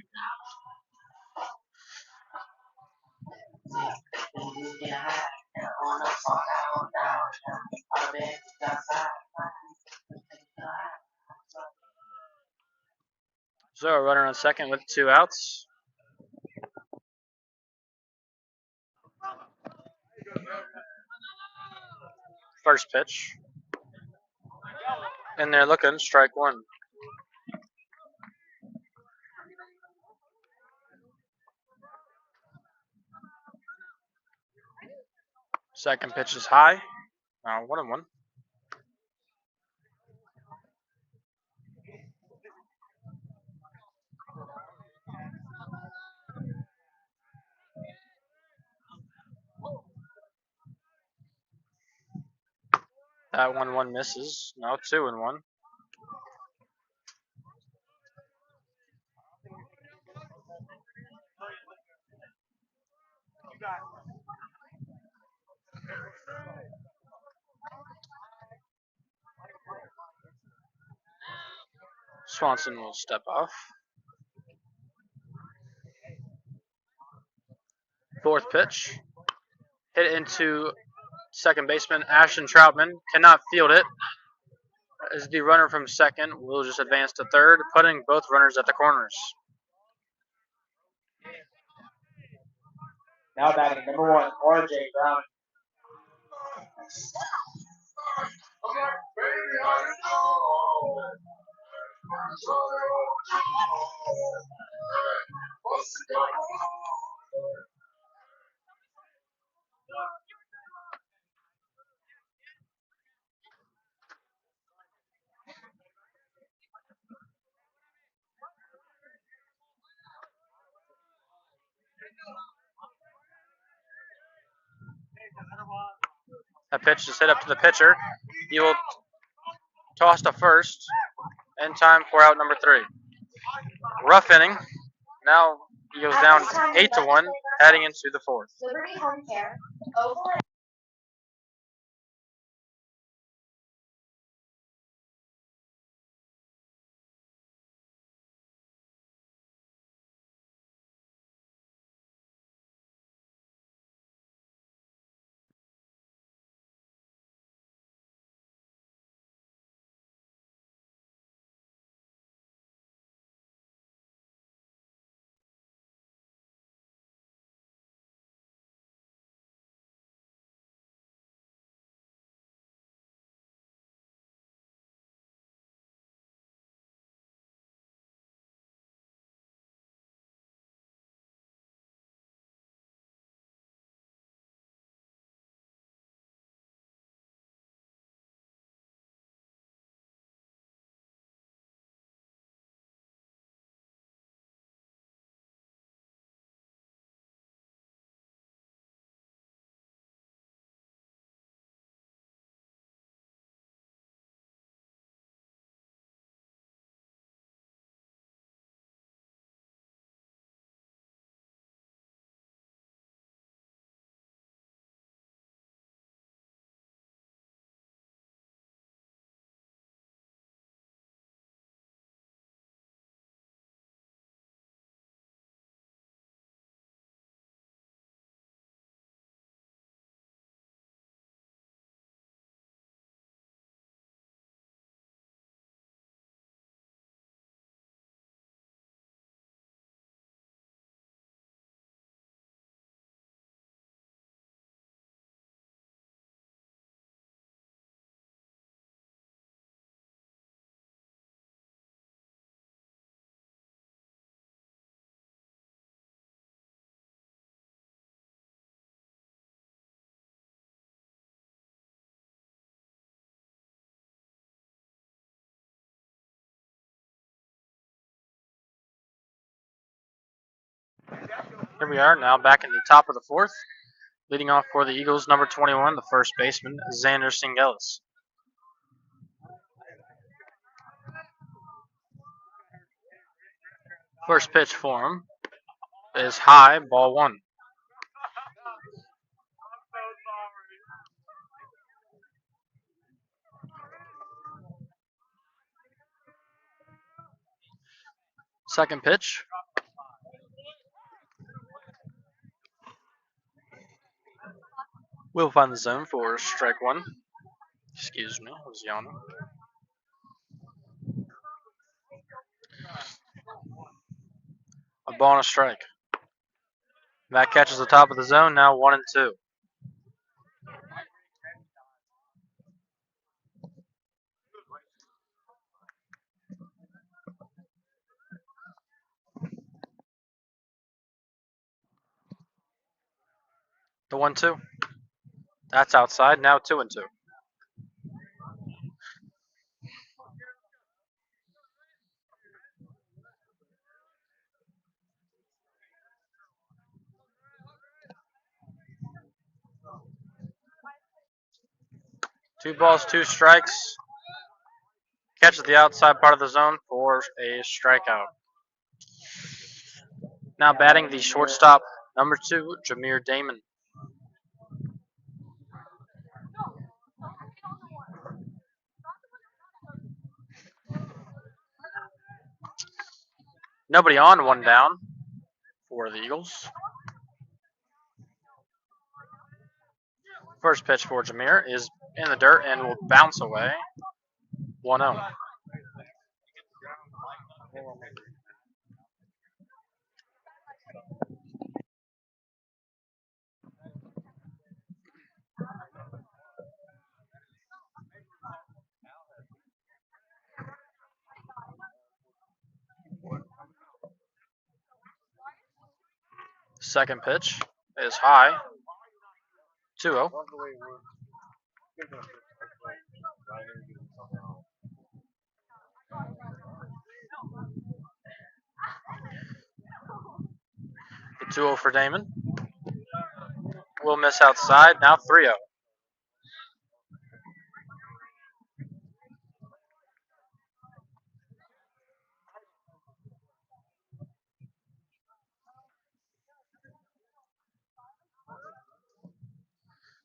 Speaker 4: So a runner on second with 2 outs. First pitch. And they're looking, strike one. Second pitch is high. 1-1. That 1-1 misses. Now 2-1. Swanson will step off. Fourth pitch. Hit into second baseman Ashton Troutman. Cannot field it. As the runner from second will just advance to third, putting both runners at the corners.
Speaker 3: Now batting number 1, R.J. Brown.
Speaker 4: That pitch is hit up to the pitcher. He will toss to first in time for out number 3. Rough inning. Now he goes down 8-1, heading into the fourth.
Speaker 5: Liberty Home Care, Oval
Speaker 4: Here we are now back in the top of the fourth. Leading off for the Eagles, number 21, the first baseman, Xander Singelis. First pitch for him is high, ball one. Second pitch. We'll find the zone for strike one. Excuse me, I was yawning. A ball and a strike. That catches the top of the zone, now 1-2. The 1-2. That's outside, now 2-2. Two balls, two strikes. Catches the outside part of the zone for a strikeout. Now batting the shortstop, number 2, Jameer Damon. Nobody on, one down for the Eagles. First pitch for Jameer is in the dirt and will bounce away. 1-0. Second pitch is high. 2-0. The 2-0 for Damon. Will miss outside. Now 3-0.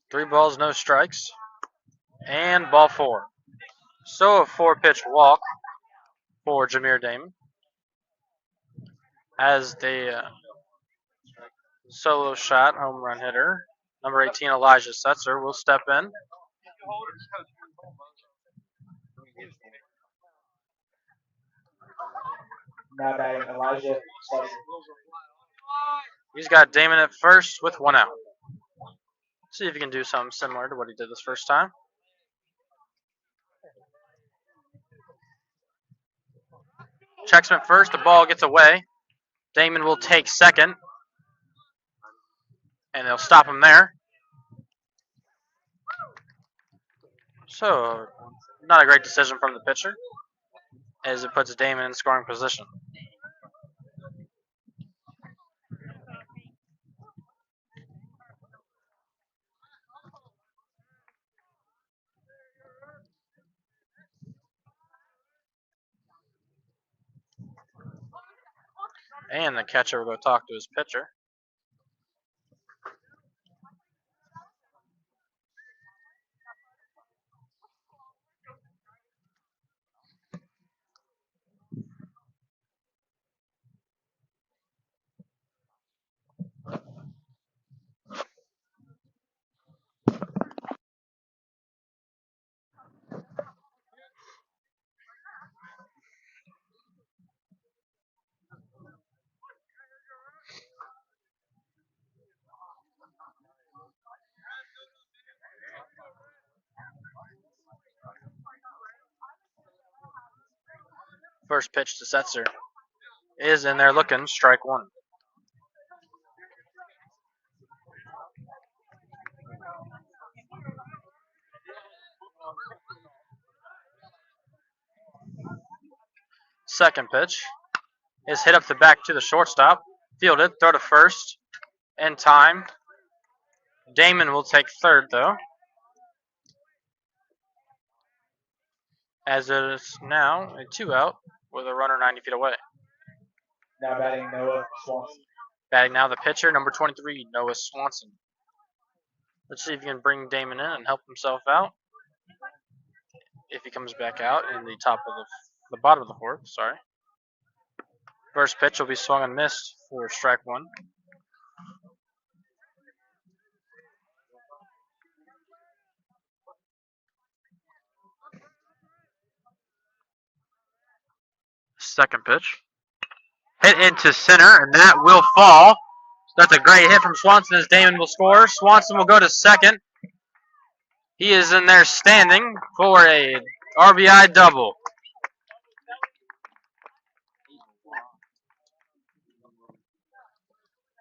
Speaker 4: Three balls, no strikes. And ball four. So a 4-pitch walk for Jameer Damon. As the solo shot home run hitter, number 18, Elijah Setzer, will step in.
Speaker 3: Now batting Elijah Setzer.
Speaker 4: He's got Damon at first with 1 out. See if he can do something similar to what he did this first time. Checks him at first, the ball gets away. Damon will take second. And they'll stop him there. So, not a great decision from the pitcher, as it puts Damon in scoring position. And the catcher will go talk to his pitcher. First pitch to Setzer is in there looking, strike one. Second pitch is hit up the back to the shortstop. Fielded. Throw to first. In time. Damon will take third, though. As it is now a 2-out with a runner 90 feet away.
Speaker 3: Now batting Noah Swanson.
Speaker 4: Batting now the pitcher, number 23, Noah Swanson. Let's see if he can bring Damon in and help himself out. If he comes back out in the bottom of the fourth, sorry. First pitch will be swung and missed for strike one. Second pitch. Hit into center, and that will fall. That's a great hit from Swanson as Damon will score. Swanson will go to second. He is in there standing for a RBI double.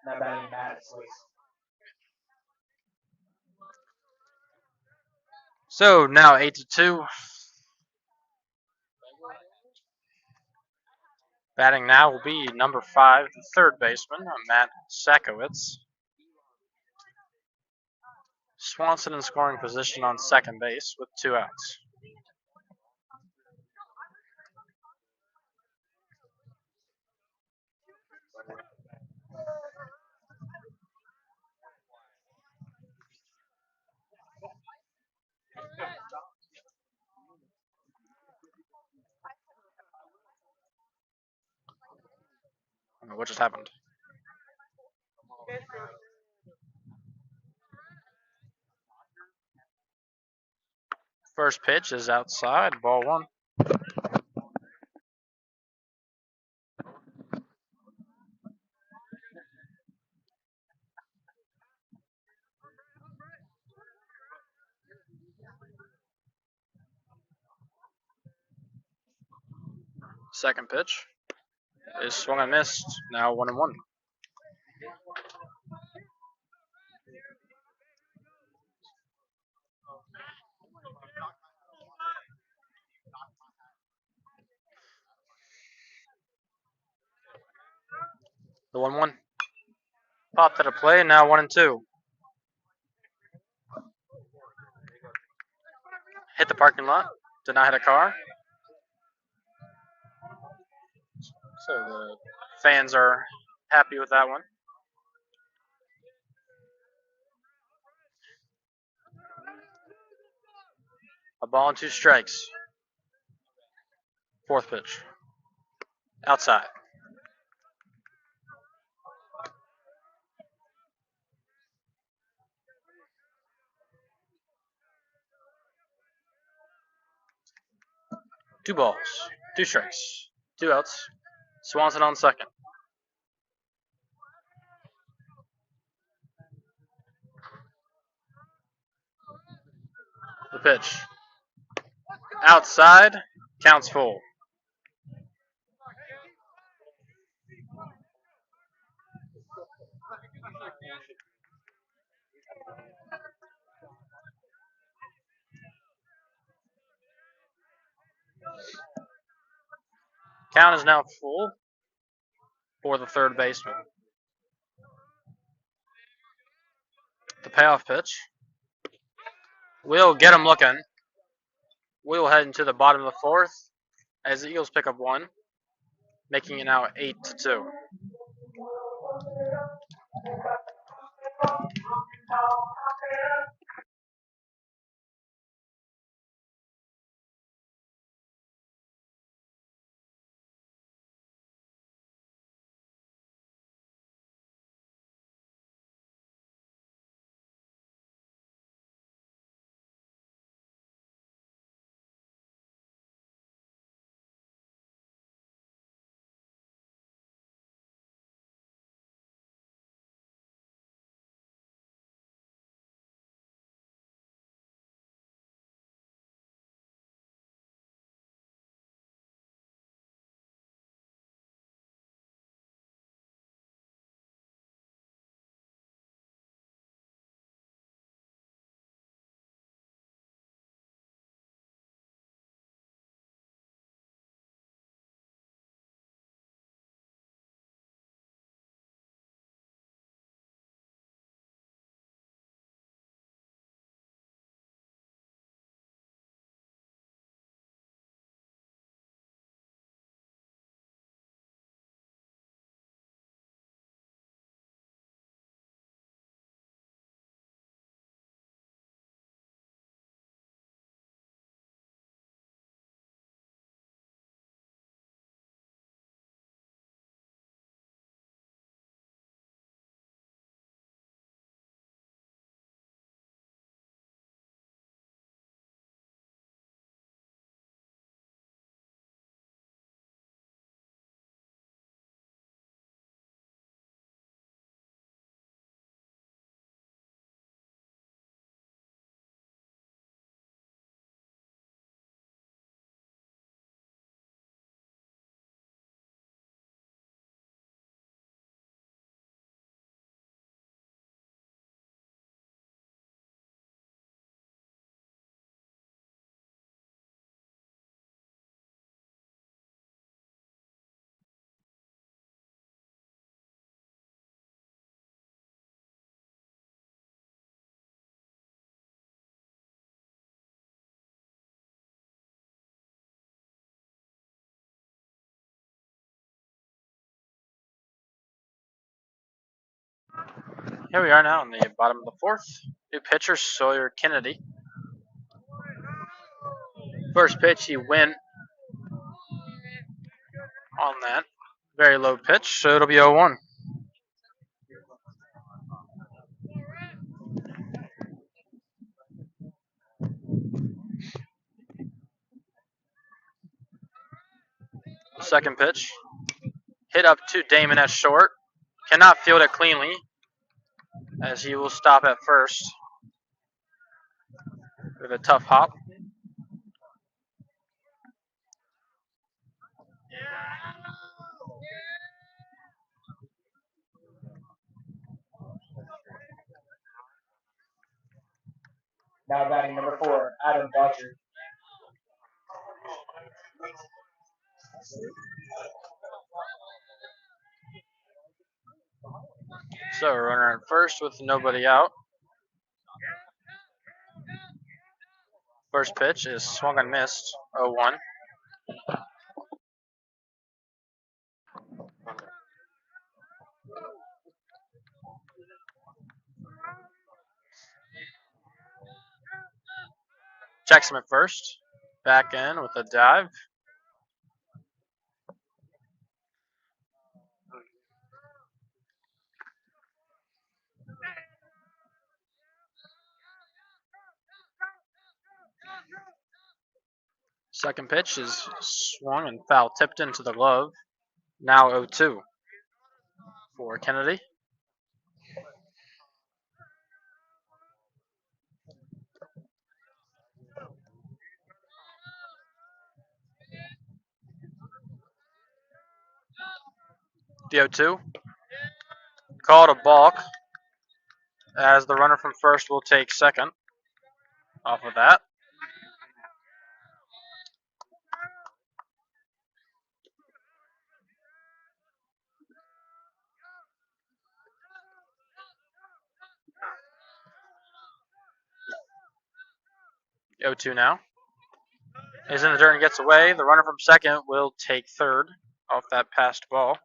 Speaker 3: Now batting Matt Slice.
Speaker 4: So now 8-2. Batting now will be number 5, the third baseman, Matt Sakowitz. Swanson in scoring position on second base with 2 outs. I don't know what just happened. First pitch is outside, ball 1. Second pitch is swung and missed. Now 1-1. The 1-1. Popped at a play, now 1-2. Hit the parking lot. Did not hit a car. So the fans are happy with that one. A ball and 2 strikes. Fourth pitch. Outside. Two balls, 2 strikes, 2 outs. Swanson on second. The pitch. Outside. Counts full. Count is now full for the third baseman. The payoff pitch. We'll get him looking. We'll head into the bottom of the fourth as the Eagles pick up 1, making it now 8-2. Here we are now in the bottom of the fourth. New pitcher, Sawyer Kennedy. First pitch, he went on that. Very low pitch, so it'll be 0-1. Second pitch. Hit up to Damon at short. Cannot field it cleanly, as he will stop at first with a tough hop.
Speaker 3: Now batting number 4, Adam Butcher.
Speaker 4: So runner at first with nobody out. First pitch is swung and missed, 0-1. Checks him at first. Back in with a dive. Second pitch is swung and foul tipped into the glove. Now 0-2 for Kennedy. The 0-2. Called a balk, as the runner from first will take second off of that. The 0-2 now. Is in the dirt and gets away. The runner from second will take third off that passed ball,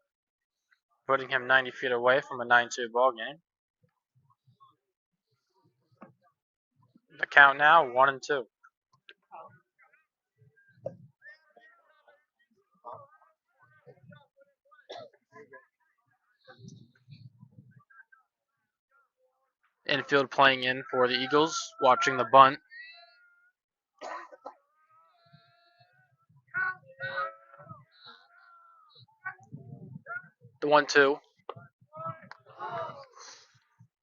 Speaker 4: putting him 90 feet away from a 9-2 ball game. The count now 1-2. Infield playing in for the Eagles, watching the bunt. The 1-2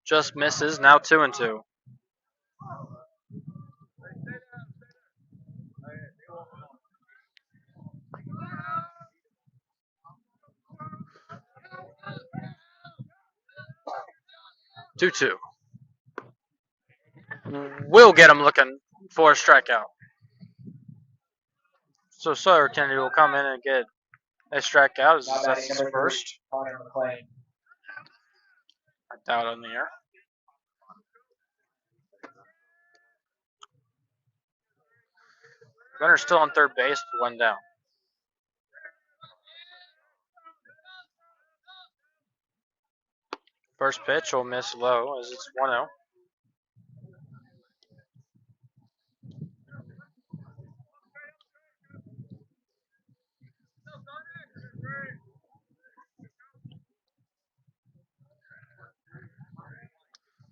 Speaker 4: just misses. Now 2-2. Two. Will get him looking for a strikeout. So Sawyer Kennedy will come in and get a strikeout. That's his first. Out on the air. Runner's still on third base, but one down. First pitch will miss low as it's 1-0.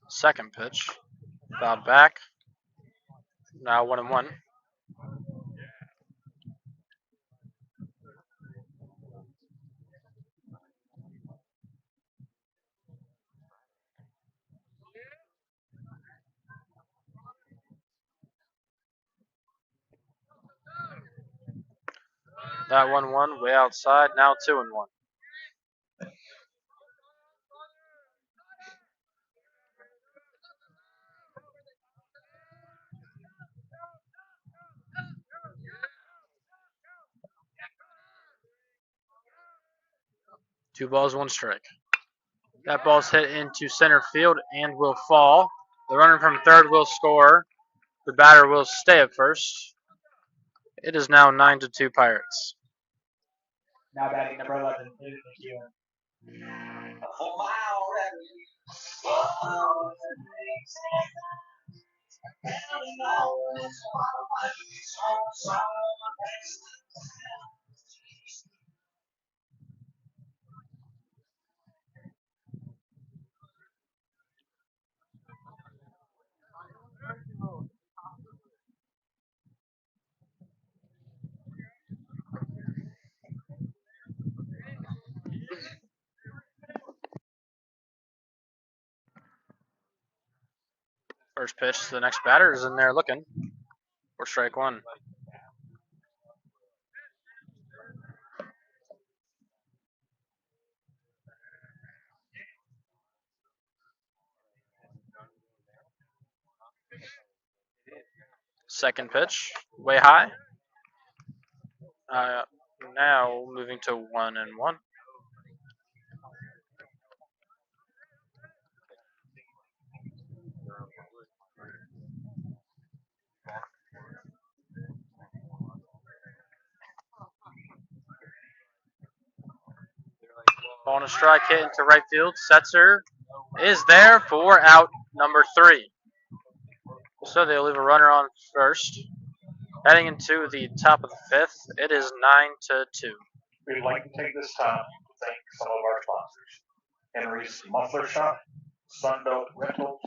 Speaker 4: Second pitch, fouled back. Now 1-1. That 1-1 way outside. Now 2-1. Two balls, one strike. That ball's hit into center field and will fall. The runner from third will score. The batter will stay at first. It is now 9-2 Pirates.
Speaker 3: Now batting number 11, Luke McEwen.
Speaker 4: First pitch to the next batter is in there looking for strike one. Second pitch, way high. Now moving to 1-1. Ball on a strike hit into right field. Setzer is there for out number 3. So they'll leave a runner on first. Heading into the top of the 5th, it is 9-2.
Speaker 6: We'd like to take this time to thank some of our sponsors. Henry's Muffler Shop, Sunbelt Rentals,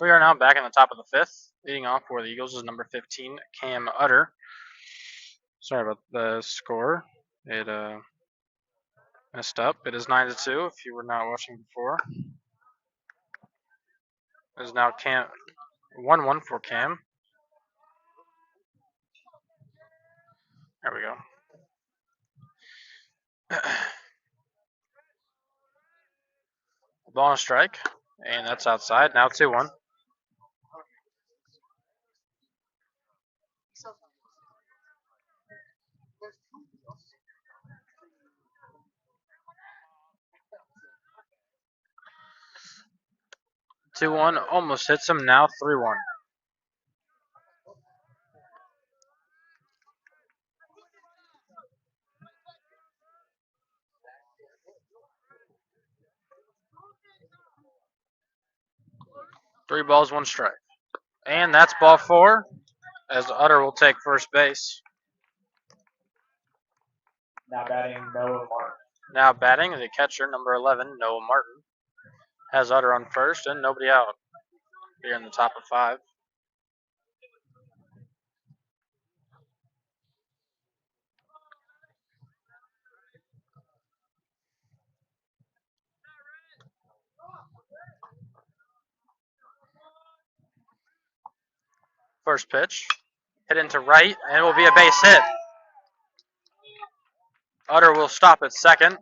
Speaker 4: We are now back in the top of the fifth. Leading off for the Eagles is number 15, Cam Utter. Sorry about the score. It messed up. It is 9-2 if you were not watching before. It is now Cam 1-1 for Cam. There we go. Ball on a strike, and that's outside. Now 2-1. Almost hits him. Now 3-1. Three balls, one strike. And that's ball four, as Utter will take first base.
Speaker 3: Now batting Noah Martin.
Speaker 4: Now batting the catcher, number 11, Noah Martin. Has Utter on first and nobody out. Here in the top of five. First pitch. Hit into right, and it will be a base hit. Utter will stop at second,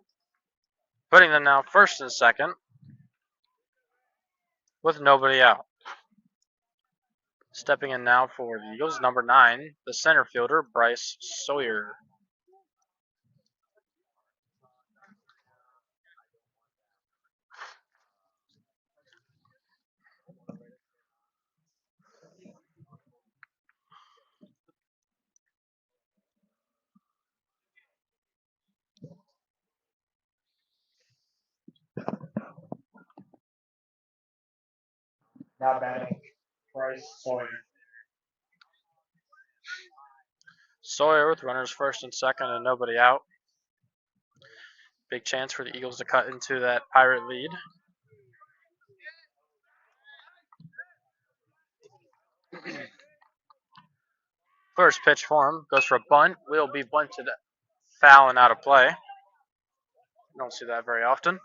Speaker 4: putting them now first and second with nobody out. Stepping in now for the Eagles, number 9, the center fielder, Bryce Sawyer.
Speaker 3: Now batting Bryce Sawyer.
Speaker 4: Sawyer with runners first and second and nobody out. Big chance for the Eagles to cut into that Pirate lead. First pitch for him goes for a bunt. Will be bunted foul and out of play. Don't see that very often.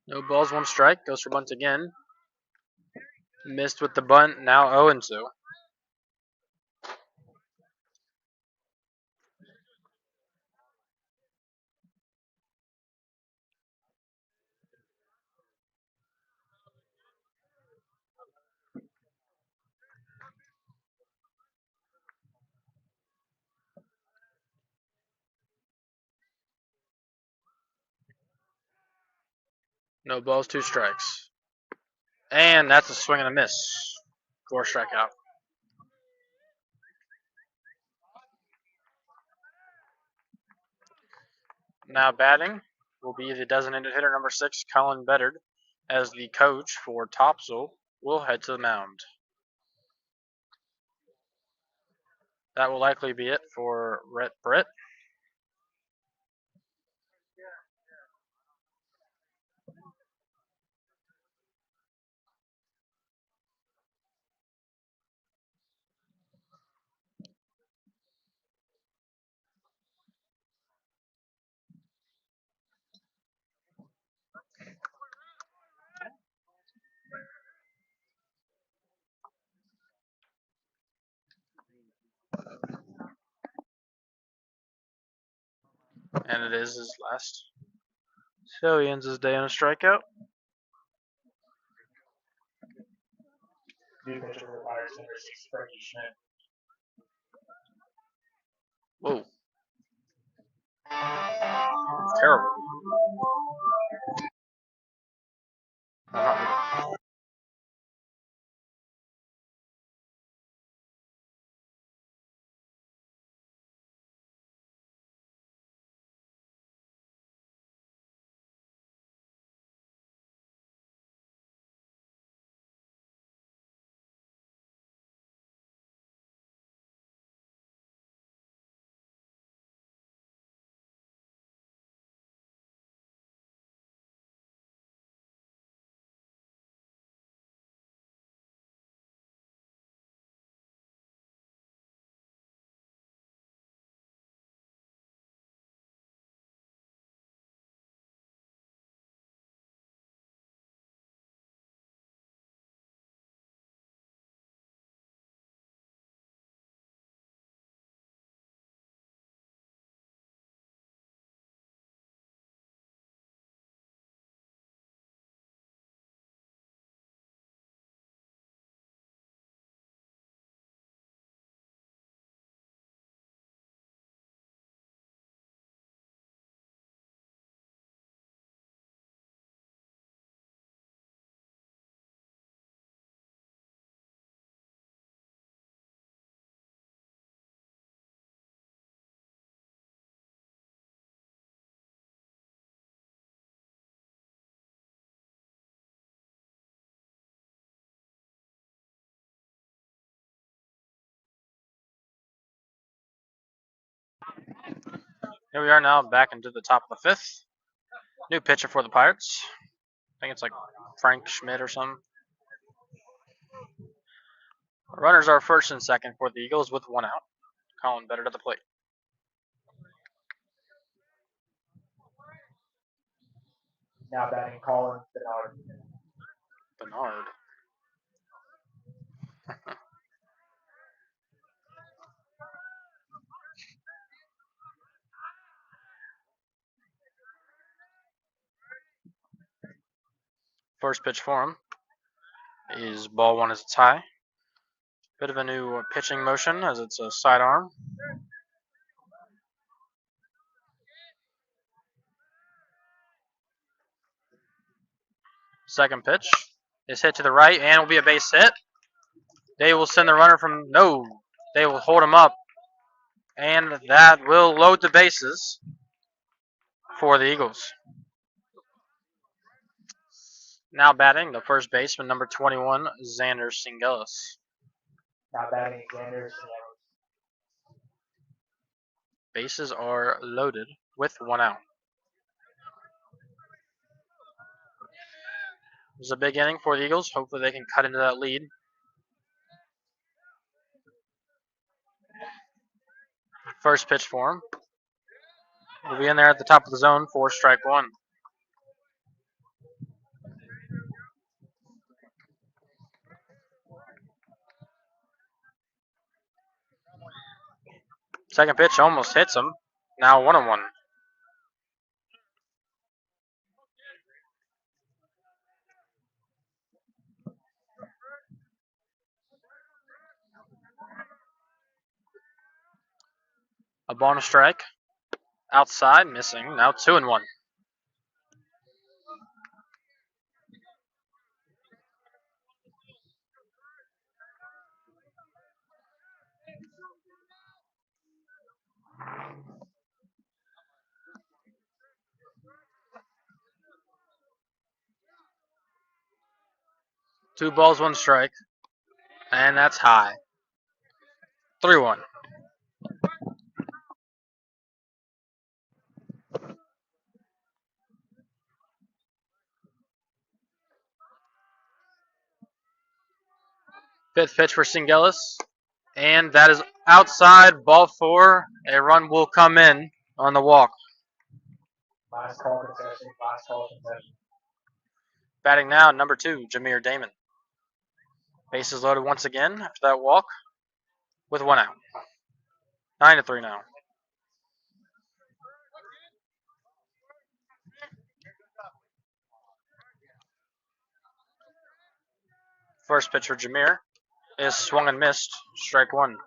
Speaker 4: No balls, one strike. Goes for bunt again. Missed with the bunt. Now 0-2. No balls, two strikes. And that's a swing and a miss. 4 strikeout. Now batting will be the designated hitter number 6, Colin Beddard, as the coach for Topsail will head to the mound. That will likely be it for Rhett Britt. And it is his last. So he ends his day on a strikeout.
Speaker 3: New pitcher for the Pirates, number 6, Frankie Schmidt.
Speaker 4: Whoa. Terrible. Here we are now back into the top of the fifth. New pitcher for the Pirates. I think it's like Frank Schmidt or something. Runners are first and second for the Eagles with 1 out. Colin Better to the plate.
Speaker 3: Now batting Colin Bernard.
Speaker 4: Bernard. First pitch for him is ball one as it's high. Bit of a new pitching motion as it's a sidearm. Second pitch is hit to the right and will be a base hit. They will send the runner from no. They will hold him up, and that will load the bases for the Eagles. Now batting the first baseman, number 21, Xander Singelis.
Speaker 3: Now batting Xander Singelis.
Speaker 4: Bases are loaded with 1 out. This is a big inning for the Eagles. Hopefully they can cut into that lead. First pitch for him. Will be in there at the top of the zone for strike one. Second pitch almost hits him. Now 1-1. A ball and a strike. Outside, missing. Now 2-1. Two balls, one strike. And that's high. 3-1. Fifth pitch for Singelis. And that is outside, ball four. A run will come in on the walk.
Speaker 3: Last call concession.
Speaker 4: Batting now, number 2, Jameer Damon. Bases loaded once again after that walk with 1 out. 9-3 now. First pitch for Jameer is swung and missed. Strike one.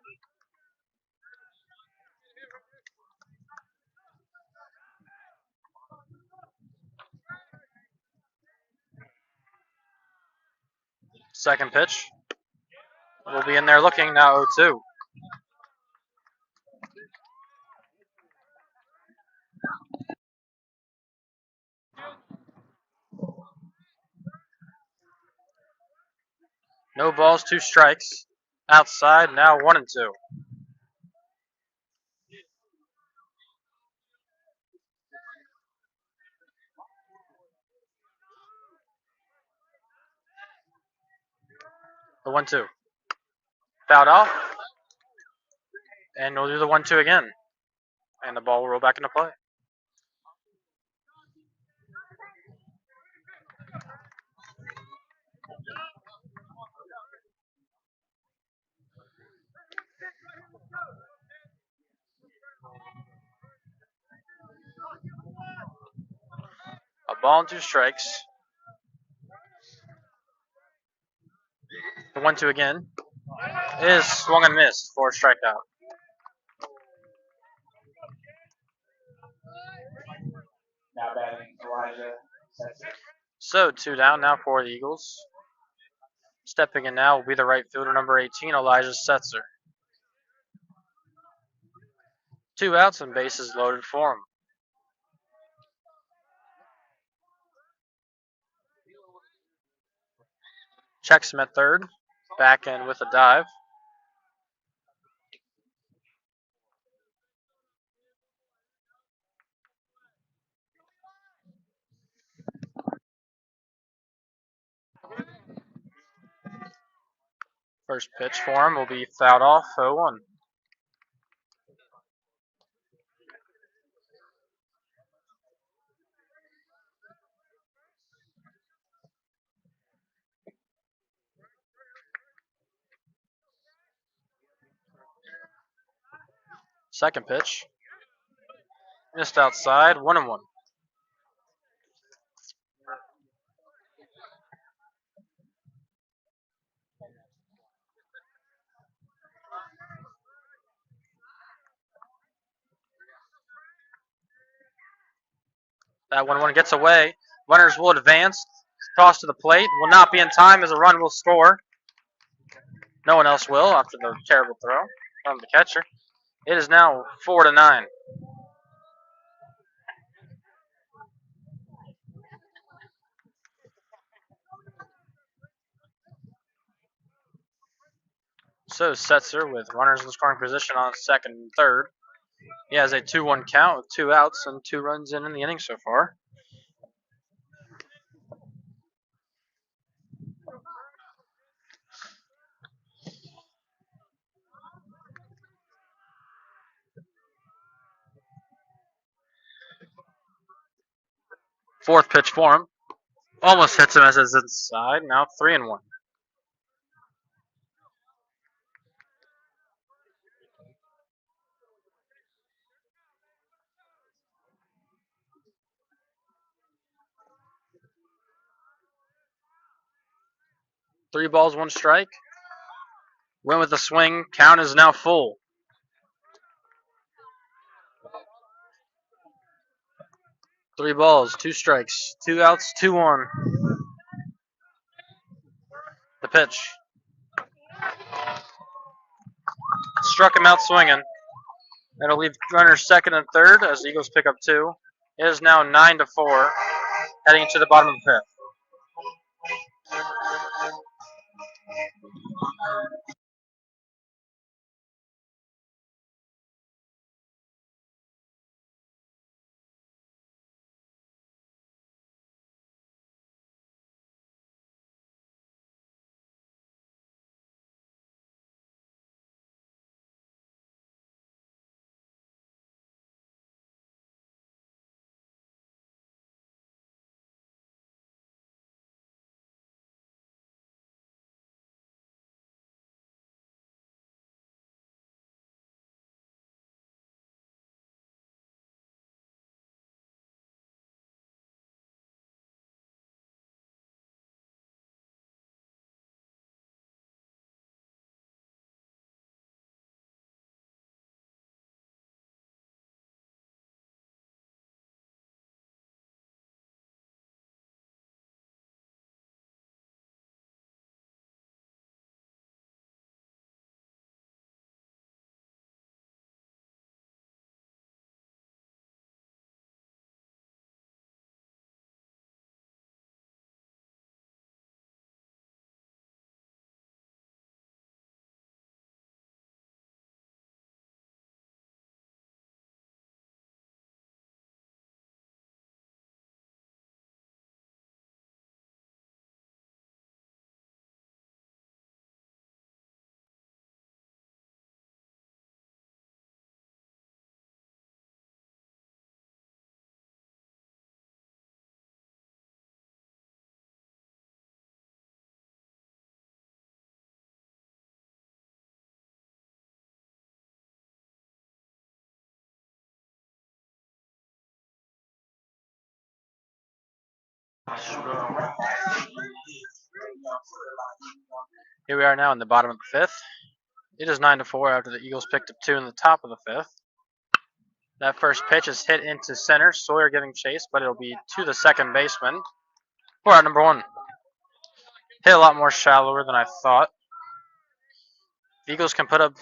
Speaker 4: Second pitch will be in there looking. Now 0-2. No balls, 2 strikes. Outside, now 1-2. The 1-2. Fouled off. And we'll do the 1-2 again. And the ball will roll back into play. A ball and 2 strikes. The 1-2 again is swung and missed for a strikeout.
Speaker 3: Now batting Elijah Setzer.
Speaker 4: So 2 down now for the Eagles. Stepping in now will be the right fielder, number 18, Elijah Setzer. 2 outs and bases loaded for him. Checks him at third. Back in with a dive. First pitch for him will be fouled off, 0-1. Second pitch. Missed outside, 1-1. That 1-1 gets away. Runners will advance. Toss to the plate. Will not be in time as a run will score. No one else will after the terrible throw from the catcher. It is now 4-9. So Setzer with runners in scoring position on second and third. He has a 2-1 count with 2 outs and 2 runs in the inning so far. Fourth pitch for him. Almost hits him as it's inside. Now 3-1. Three balls, 1 strike. Went with the swing. Count is now full. Three balls, 2 strikes, 2 outs, 2-1. The pitch. Struck him out swinging. That'll leave runners second and third as the Eagles pick up 2. It is now 9-4, heading into the bottom of the 5th. Here we are now in the bottom of the 5th. It is 9-4 after the Eagles picked up 2 in the top of the 5th. That first pitch is hit into center. Sawyer giving chase, but it'll be to the second baseman. For out number 1. Hit a lot more shallower than I thought. The Eagles can put up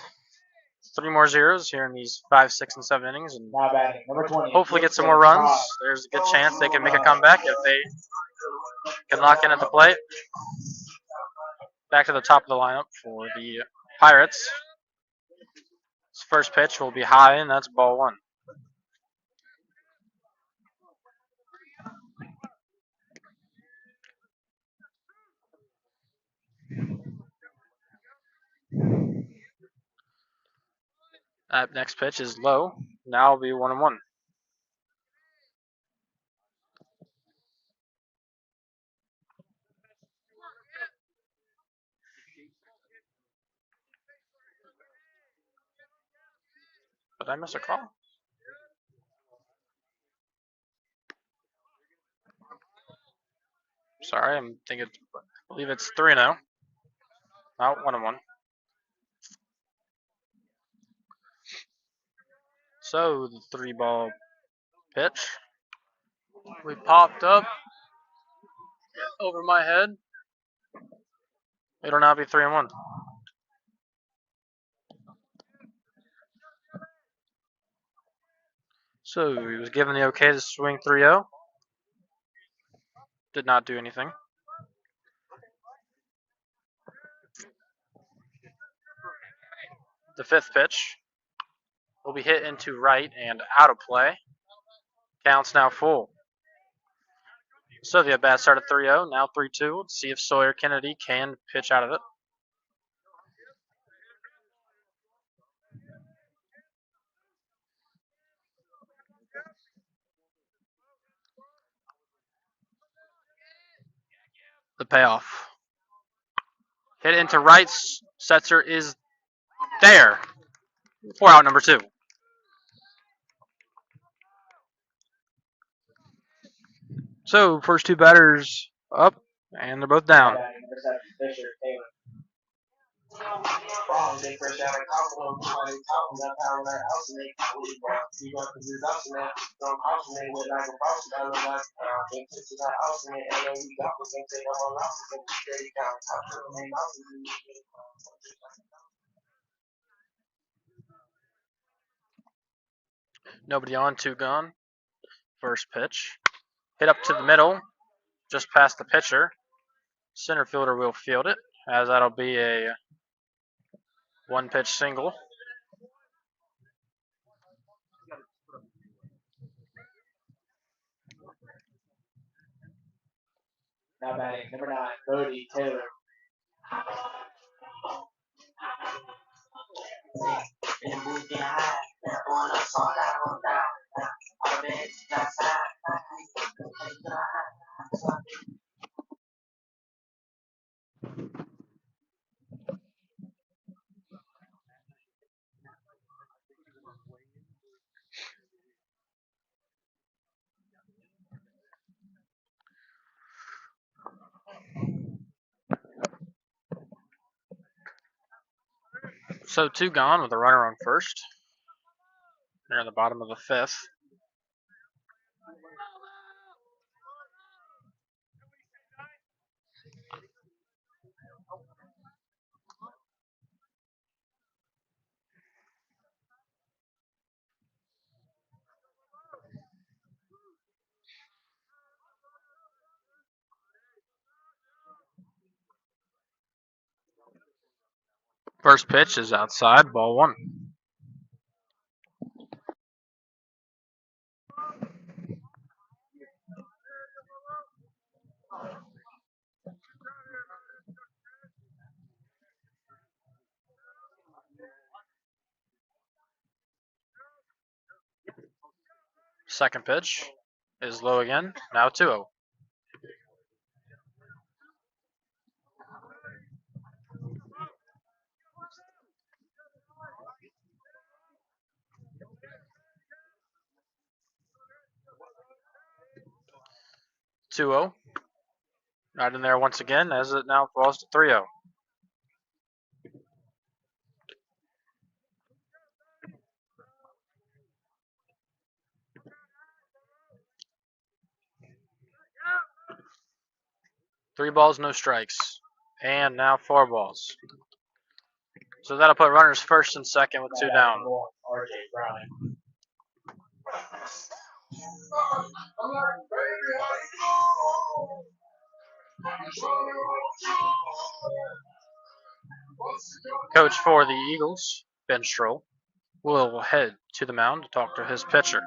Speaker 4: 3 more zeros here in these 5, 6, and 7 innings, and
Speaker 3: Now batting, number 20.
Speaker 4: hopefully get some more runs. There's a good chance they can make a comeback if they can lock in at the plate. Back to the top of the lineup for the Pirates. His first pitch will be high, and that's ball 1. That next pitch is low. Now it'll be 1-1. Did I miss a call? Sorry, I'm thinking. I believe it's 3-0. Now 1-1. So the 3-ball pitch. We popped up over my head. It'll now be 3-1. So he was given the okay to swing 3-0. Did not do anything. The 5th pitch will be hit into right and out of play. Counts now full. So the at-bat started 3-0, now 3-2. Let's see if Sawyer Kennedy can pitch out of it. The payoff. Hit into right. Setzer is there. 4-out number 2. So first 2 batters up, and they're both down. Nobody on, 2 gone. First pitch. Hit up to the middle, just past the pitcher. Center fielder will field it, as that'll be a 1-pitch single.
Speaker 3: Now batting, number 9, Bodie Taylor.
Speaker 4: So 2 gone with a runner on first. Near the bottom of the 5th. First pitch is outside, ball 1. Second pitch is low again, now 2-0. Not in there once again, as it now falls to 3-0. Three balls, no strikes. And now 4 balls. So that'll put runners first and second with 2 down.
Speaker 3: RJ Browning.
Speaker 4: Coach for the Eagles, Ben Stroll, will head to the mound to talk to his pitcher.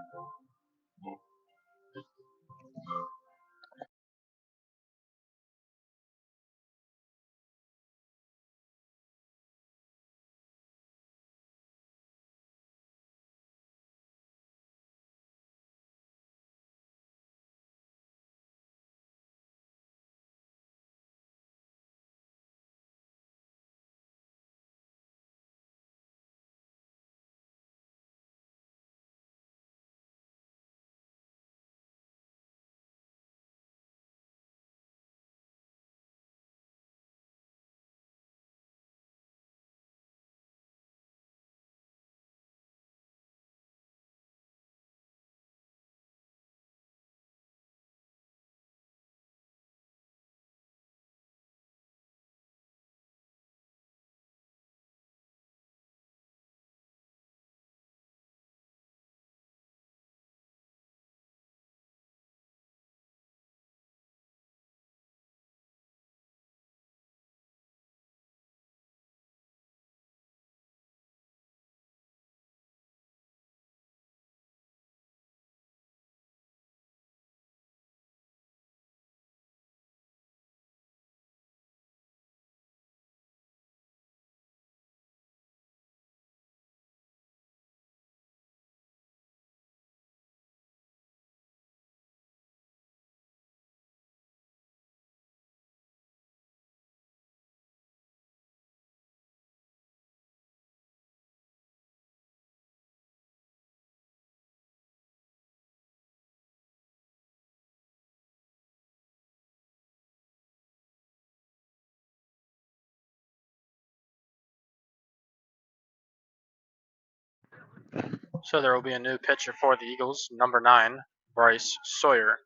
Speaker 4: So there will be a new pitcher for the Eagles, number 9, Bryce Sawyer,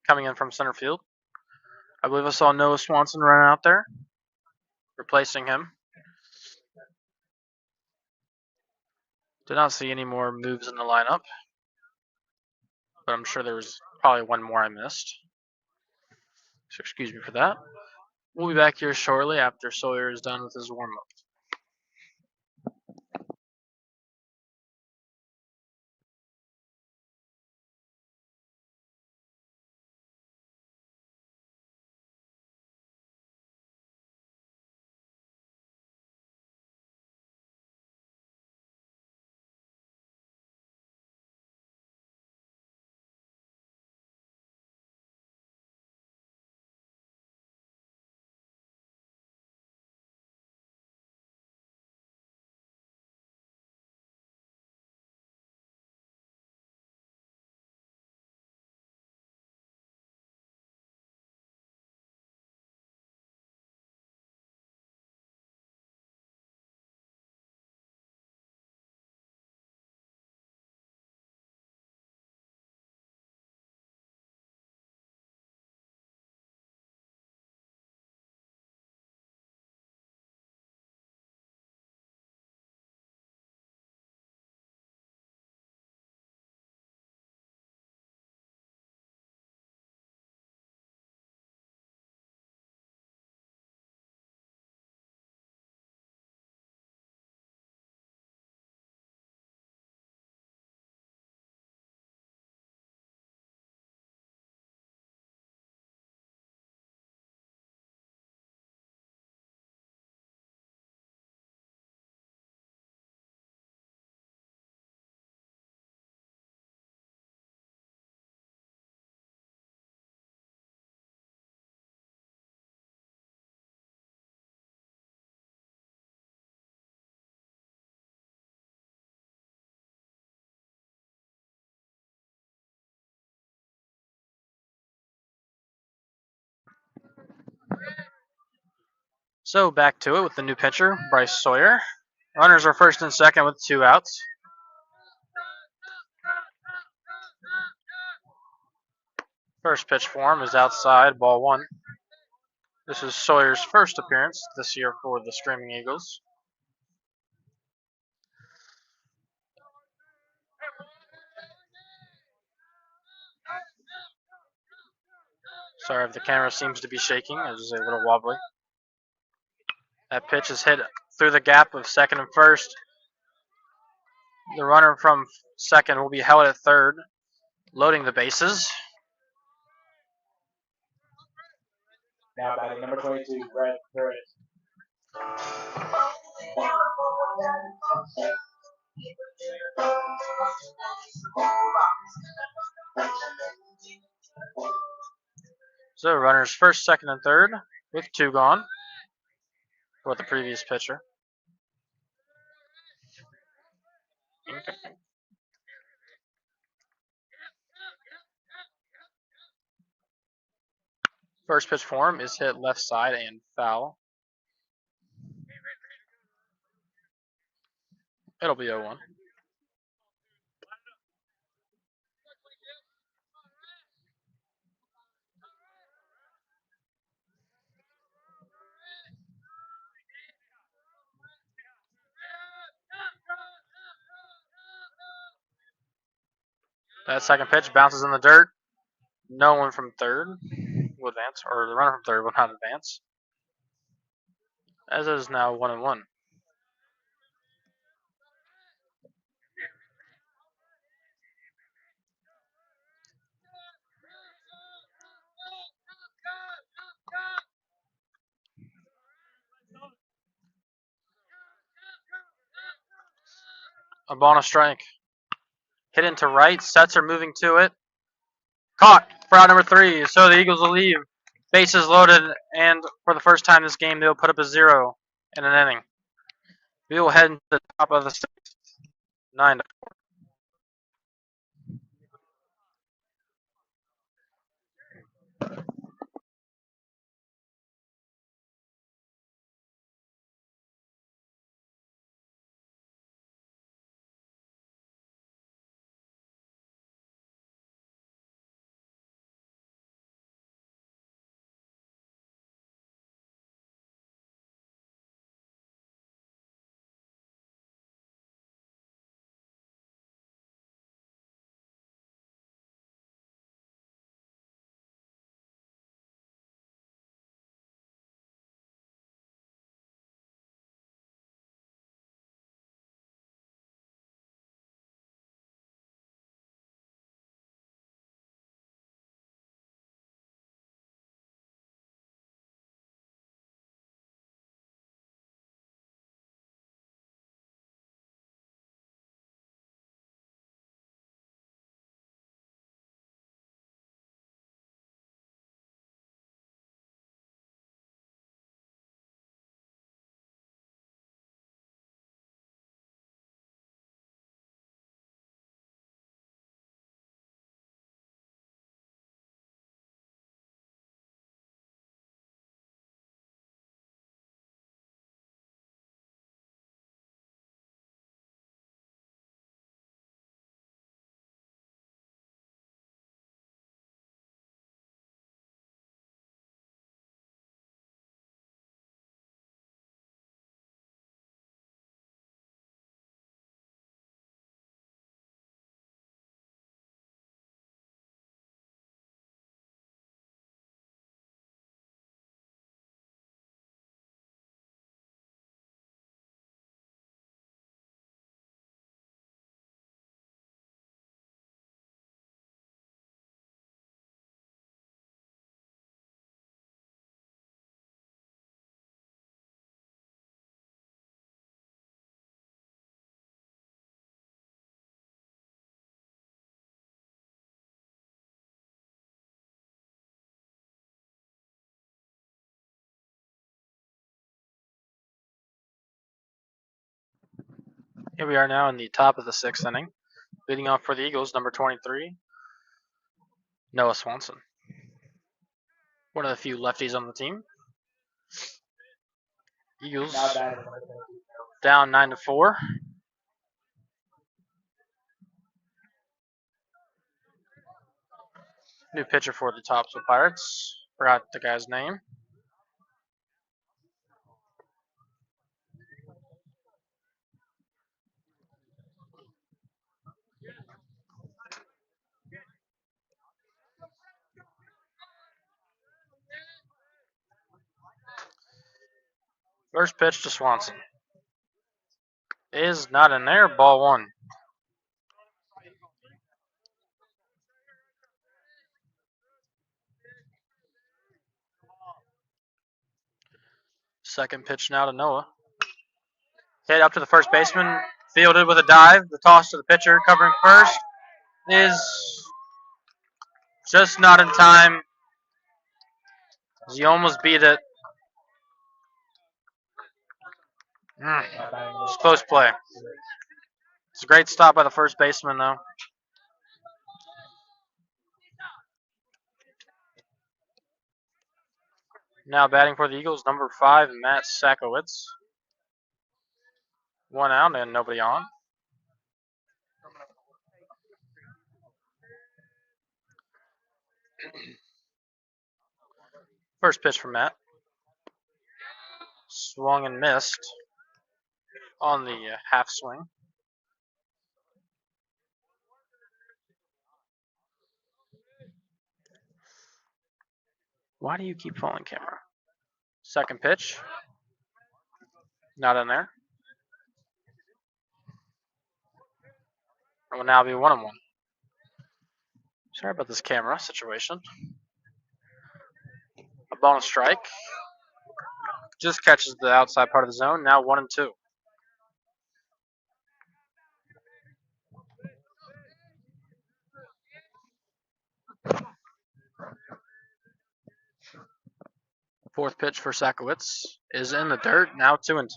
Speaker 4: coming in from center field. I believe I saw Noah Swanson running out there, replacing him. Did not see any more moves in the lineup, but I'm sure there was probably one more I missed. So excuse me for that. We'll be back here shortly after Sawyer is done with his warm-up. So back to it with the new pitcher, Bryce Sawyer. Runners are first and second with 2 outs. First pitch for him is outside, ball 1. This is Sawyer's first appearance this year for the Screaming Eagles. Sorry if the camera seems to be shaking. It's a little wobbly. That pitch is hit through the gap of second and first. The runner from second will be held at third, loading the bases.
Speaker 3: Now batting number 22, Brett Burris.
Speaker 4: So runners first, second, and third with 2 gone for the previous pitcher. First pitch for him is hit left side and foul. It'll be 0-1. That second pitch bounces in the dirt. No one from third will advance, or the runner from third will not advance. As it is now 1-1. A ball and a strike. Hit into right. Sets are moving to it. Caught for out number 3. So the Eagles will leave. Bases loaded, and for the first time this game, they'll put up a 0 in an inning. We will head into the top of the 6th. 9-4. Here we are now in the top of the 6th inning. Leading off for the Eagles, number 23, Noah Swanson. One of the few lefties on the team. Eagles down 9-4. New pitcher for the Topsail Pirates. Forgot the guy's name. First pitch to Swanson. Is not in there. Ball 1. Second pitch now to Noah. Hit up to the first baseman. Fielded with a dive. The toss to the pitcher covering first is just not in time. He almost beat it. It's close play. It's a great stop by the first baseman, though. Now batting for the Eagles, number 5, Matt Sakowitz. 1 out and nobody on. First pitch from Matt. Swung and missed on the half swing. Why do you keep falling, camera? Second pitch. Not in there. It will now be 1-1. Sorry about this camera situation. A bonus strike. Just catches the outside part of the zone. Now 1-2. Fourth pitch for Sakowitz is in the dirt. Now 2-2.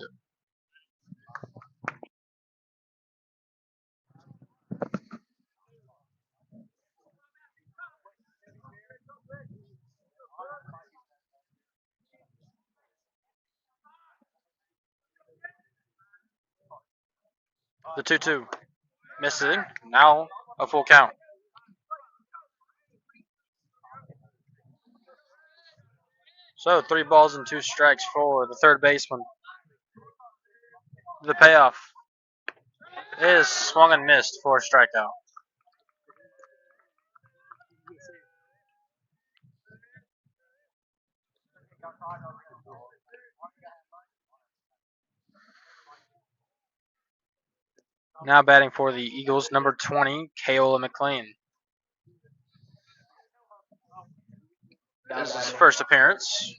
Speaker 4: The 2-2. Missing. Now a full count. So 3 balls and 2 strikes for the third baseman. The payoff is swung and missed for a strikeout. Now batting for the Eagles, number 20, Kaola McLean. This is his first appearance.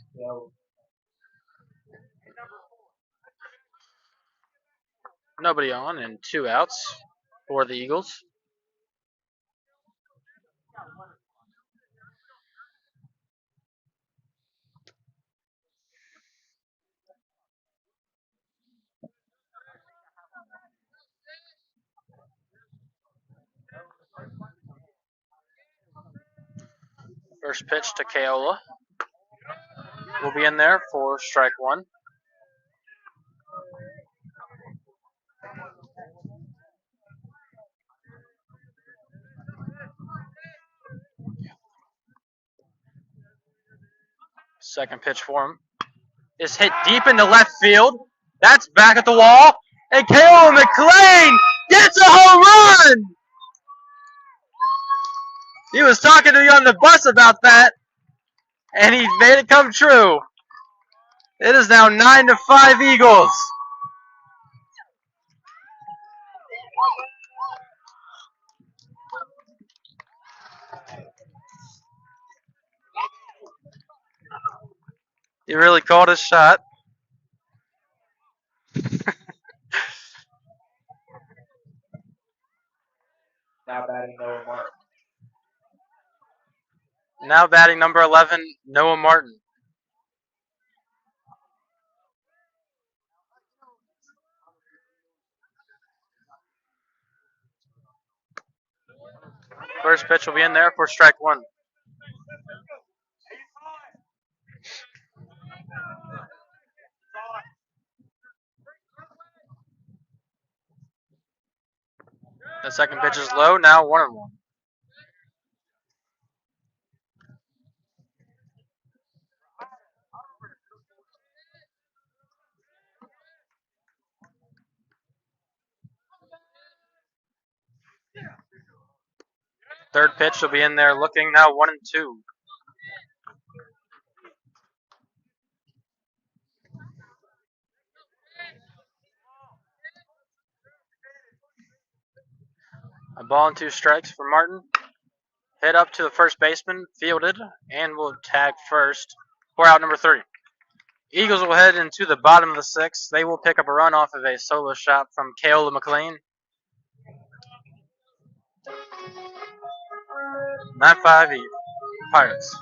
Speaker 4: Nobody on and 2 outs for the Eagles. First pitch to Kaola will be in there for strike 1. Second pitch for him is hit deep into left field. That's back at the wall. And Kaola McLean gets a home run! He was talking to me on the bus about that, and he made it come true. It is now 9-5 Eagles. He really called his shot.
Speaker 3: Now batting Noah Martin.
Speaker 4: Now batting number 11, Noah Martin. First pitch will be in there for strike one. The second pitch is low, now 1-1. Third pitch will be in there looking, now 1-2. A ball and 2 strikes for Martin. Hit up to the first baseman, fielded, and will tag first for out number 3. Eagles will head into the bottom of the 6th. They will pick up a run off of a solo shot from Kaola McLean. 9-5 Pirates.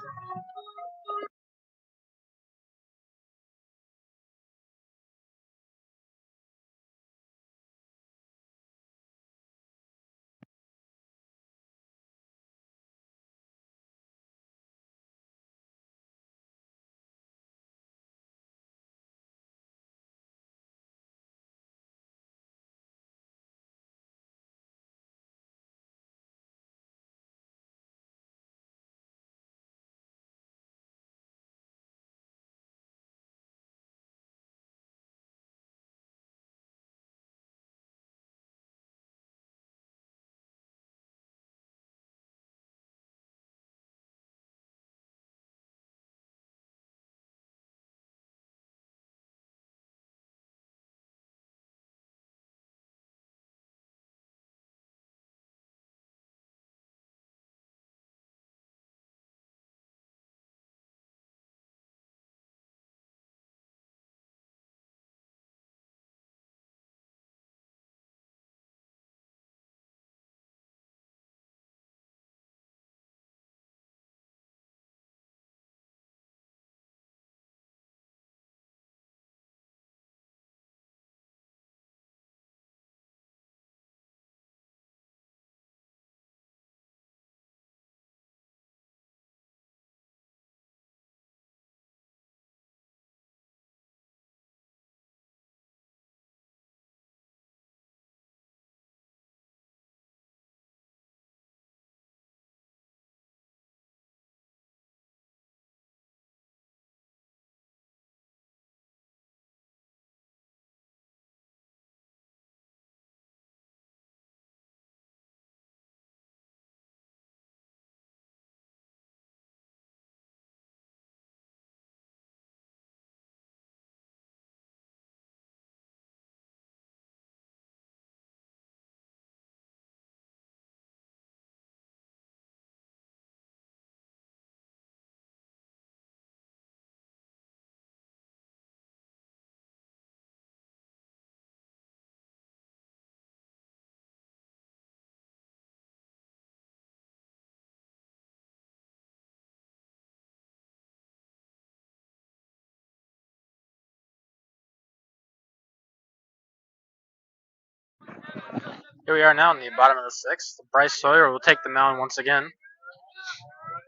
Speaker 4: Here we are now in the bottom of the 6th. Bryce Sawyer will take the mound once again.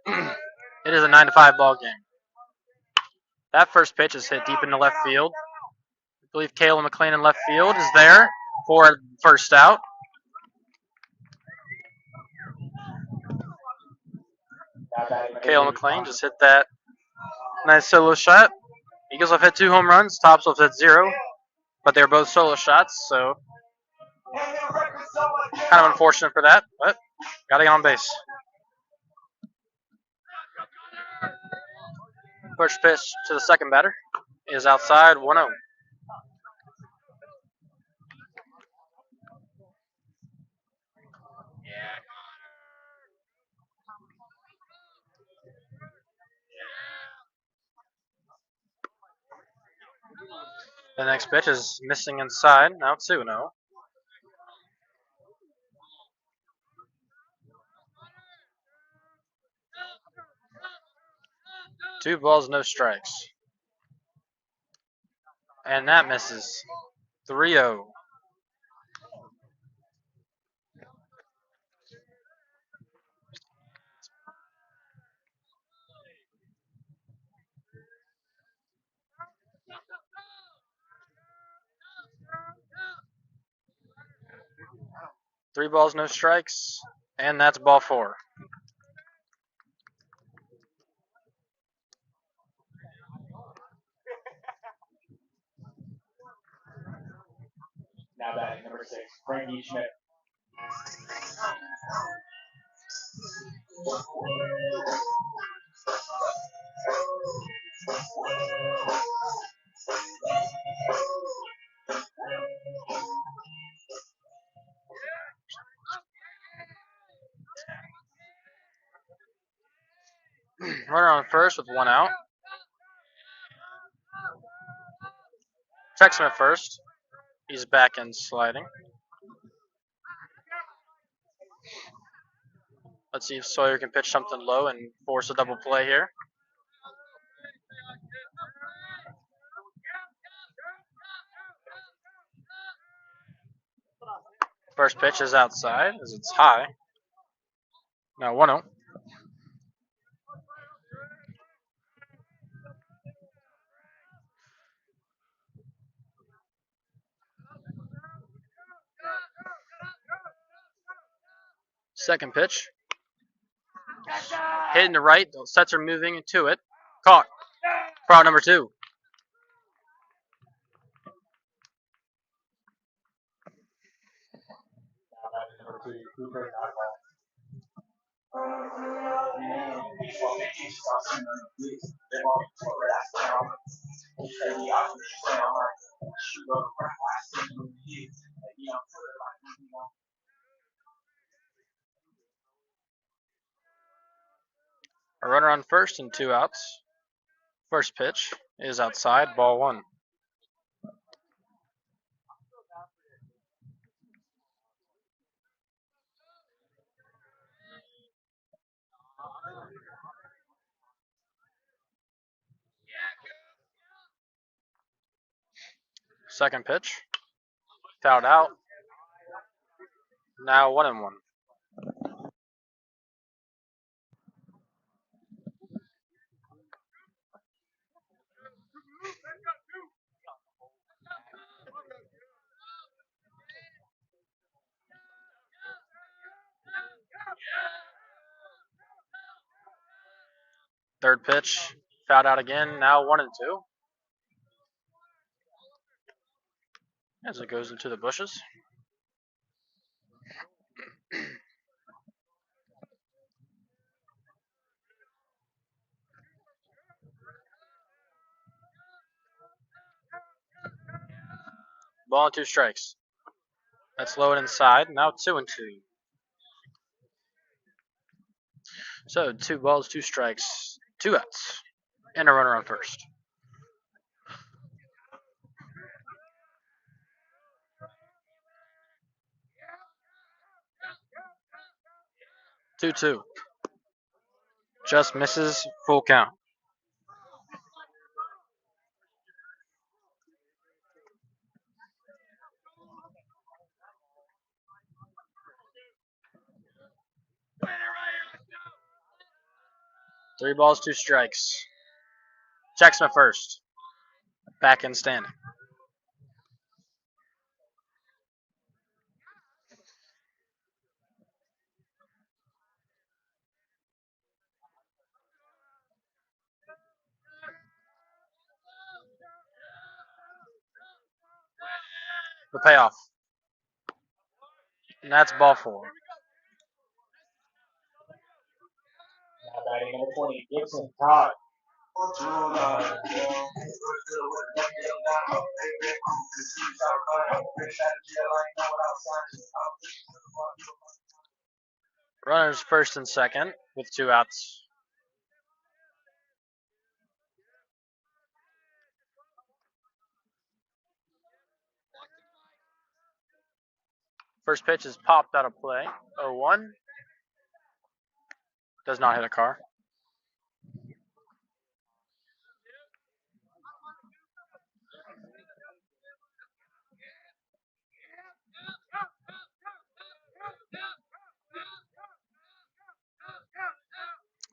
Speaker 4: It is a 9-5 ball game. That first pitch is hit deep into left field. I believe Kayla McLean in left field is there for first out. Kayla McLean just hit that nice solo shot. Eagles have hit 2 home runs. Topsail have hit 0, but they're both solo shots, so kind of unfortunate for that, but gotta get on base. First pitch to the second batter is outside, 1-0. The next pitch is missing inside, now 2-0. 2 balls, no strikes. And that misses. 3-0. 3 balls, no strikes, and that's ball 4.
Speaker 3: Now batting number 6, Frankie Schmidt.
Speaker 4: Runner on first with 1 out. Texman at first. He's back and sliding. Let's see if Sawyer can pitch something low and force a double play here. First pitch is outside as it's high. Now 1-0. Second pitch. Hitting the right. The sets are moving to it. Caught. For out number 2.
Speaker 3: Now batting number 2, Cooper Knockball.
Speaker 4: A runner on first and 2 outs. First pitch is outside. Ball 1. Second pitch. Fouled out. Now 1-1. Third pitch. Fouled out again. Now 1-2. As it goes into the bushes. Ball and 2 strikes. That's low and inside. Now 2-2. So 2 balls, 2 strikes, 2 outs, and a runner on first. Two. Just misses, full count. Three balls, 2 strikes. Jackson at first. Back in standing. The payoff. And that's ball 4.
Speaker 3: Now batting number 20, Gibson Todd.
Speaker 4: Runners first and second with 2 outs. First pitch is popped out of play. 0-1. Does not hit a car.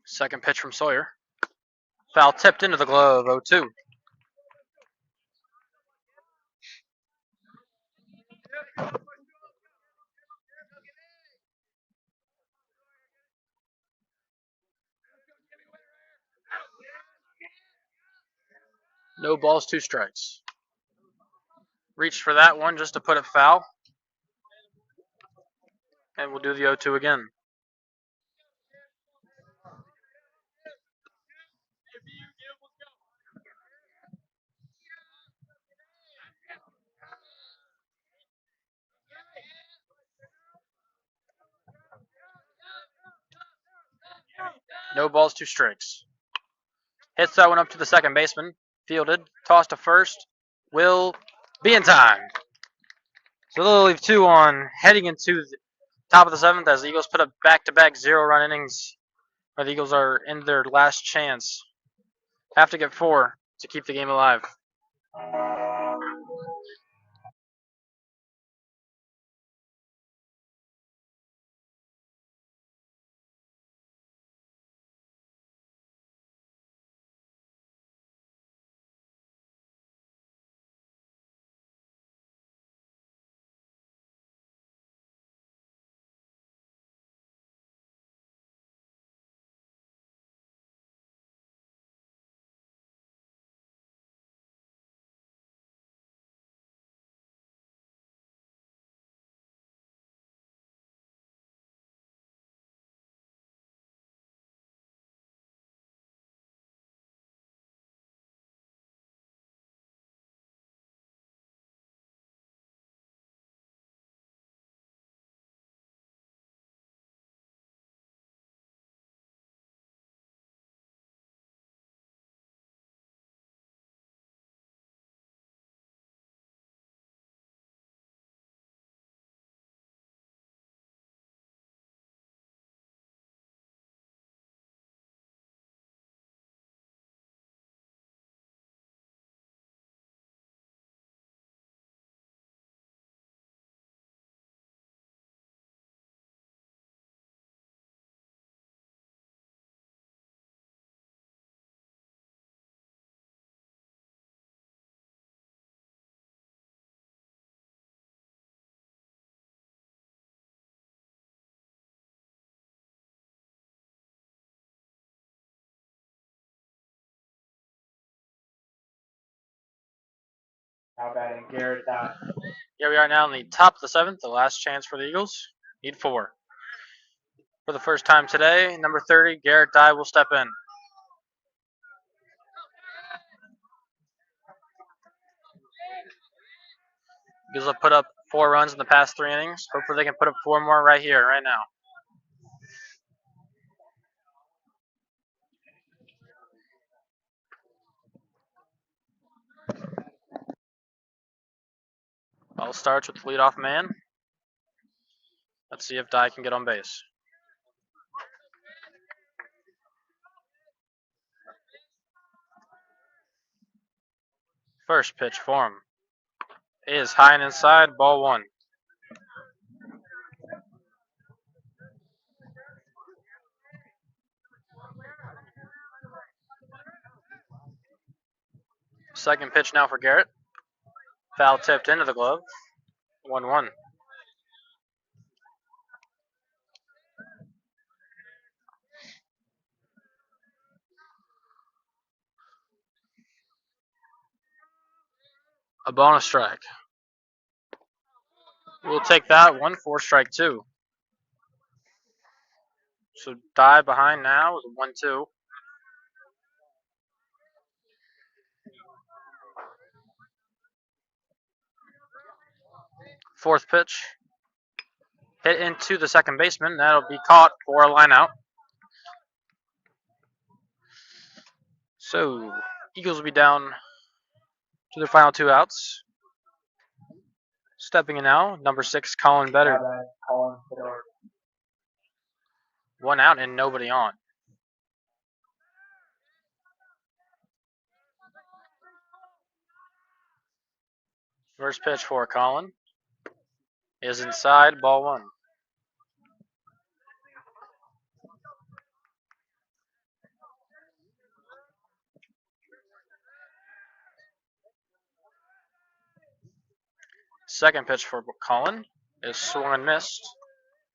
Speaker 4: Second pitch from Sawyer. Foul tipped into the glove. 0-2. No balls, 2 strikes. Reached for that one just to put it foul. And we'll do the 0-2 again. No balls, 2 strikes. Hits that one up to the second baseman. Fielded. Tossed to first. Will be in time. So they'll leave 2 on heading into the top of the 7th as the Eagles put up back-to-back 0-run innings. Where the Eagles are in their last chance. Have to get 4 to keep the game alive.
Speaker 3: Now batting Garrett Dye.
Speaker 4: Here we are now in the top of the 7th, the last chance for the Eagles. Need 4. For the first time today, number 30, Garrett Dye will step in. Eagles have put up 4 runs in the past 3 innings. Hopefully they can put up 4 more right here, right now. All starts with the leadoff man. Let's see if Dye can get on base. First pitch for him is high and inside, ball 1. Second pitch now for Garrett. Foul tipped into the glove. 1-1. A bonus strike. We'll take that one for strike 2. So Dye behind now with a 1-2. Fourth pitch. Hit into the second baseman. That'll be caught for a line out. So Eagles will be down to their final 2 outs. Stepping in now, number 6, Colin Better.
Speaker 3: Colin Bedard.
Speaker 4: 1 out and nobody on. First pitch for Colin is inside, ball 1. Second pitch for Colin is swung and missed.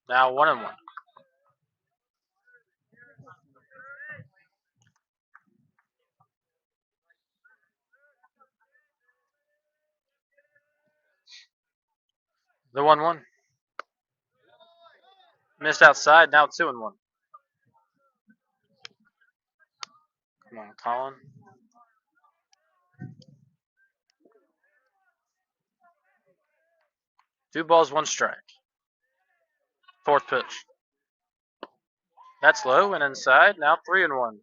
Speaker 4: Now 1-1. The 1-1. Missed outside, now 2-1. Come on, Colin. Two balls, one strike. Fourth pitch. That's low and inside, now 3-1.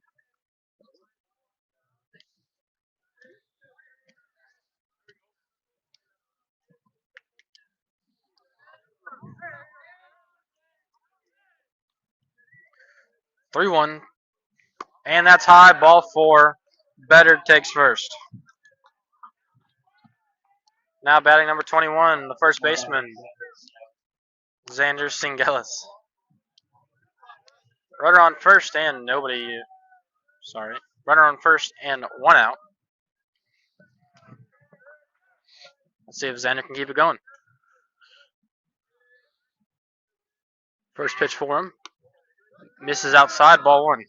Speaker 4: Three one, and that's high. Ball four. Better takes first. Now batting number 21, the first baseman, Xander Singelis. Runner on first and nobody. Sorry, runner on first and one out. Let's see if Xander can keep it going. First pitch for him. Misses outside, ball one.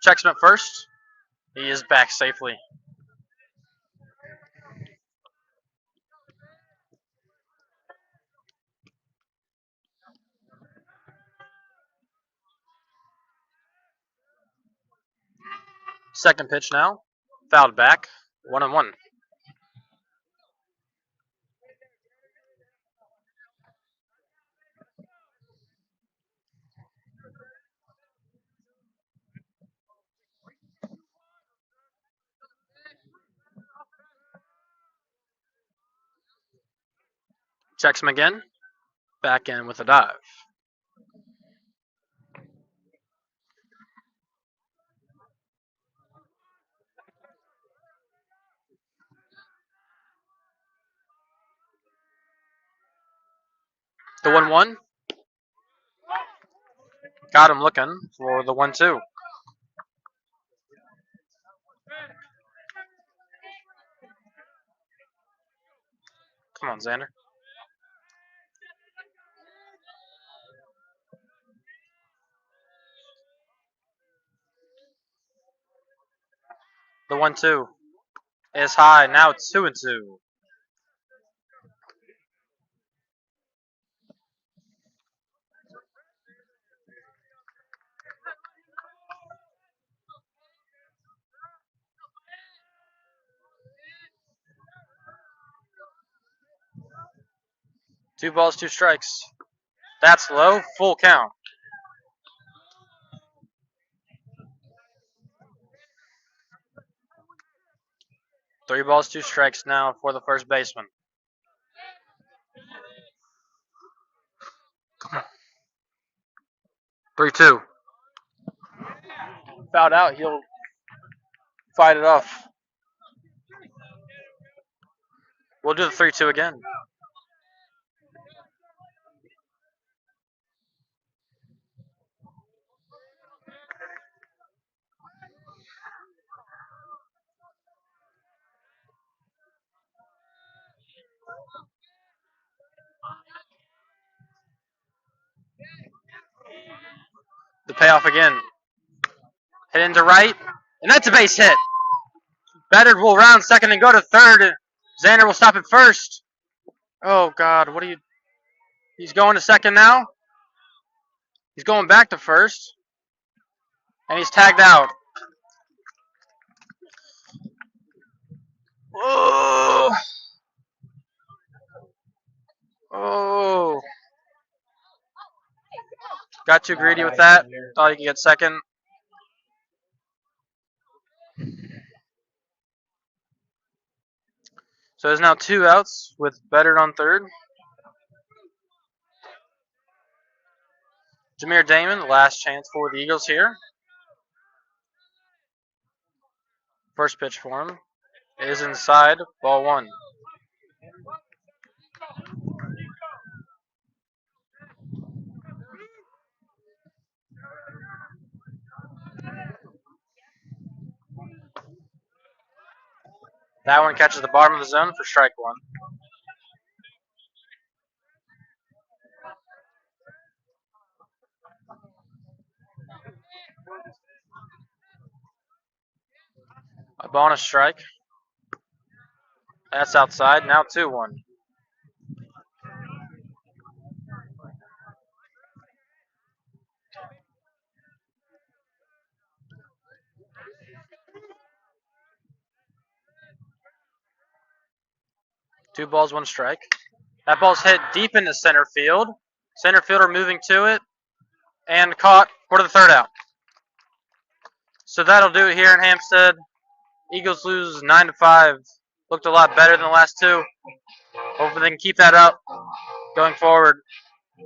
Speaker 4: Checks him at first. He is back safely. Second pitch now. Fouled back. 1-1. Checks him again. Back in with a dive. The 1-1. Got him looking for the 1-2. Come on, Xander. The 1-2 is high. Now it's 2-2. Two balls, two strikes. That's low. Full count. Three balls, two strikes now for the first baseman. 3-2. Fouled out. He'll fight it off. We'll do the 3-2 again. The payoff again. Hit into right, and that's a base hit. Batter will round second and go to third. Xander will stop at first. Oh, God. What are you... He's going to second now. He's going back to first. And he's tagged out. Oh. Oh. Got too greedy with that. Thought he could get second. So there's now two outs with Beddard on third. Jameer Damon, last chance for the Eagles here. First pitch for him is inside, ball one. That one catches the bottom of the zone for strike one. Ball and a strike. That's outside. Now 2-1. Two balls, one strike. That ball's hit deep into center field. Center fielder moving to it and caught for the third out. So that'll do it here in Hampstead. Eagles lose 9-5. Looked a lot better than the last two. Hopefully they can keep that up going forward.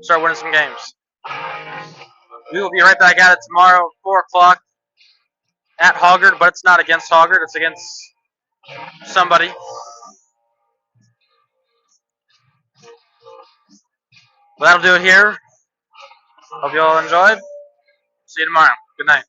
Speaker 4: Start winning some games. We will be right back at it tomorrow, 4 o'clock at Hoggard, but it's not against Hoggard. It's against somebody. Well, that'll do it here. Hope you all enjoyed. See you tomorrow. Good night.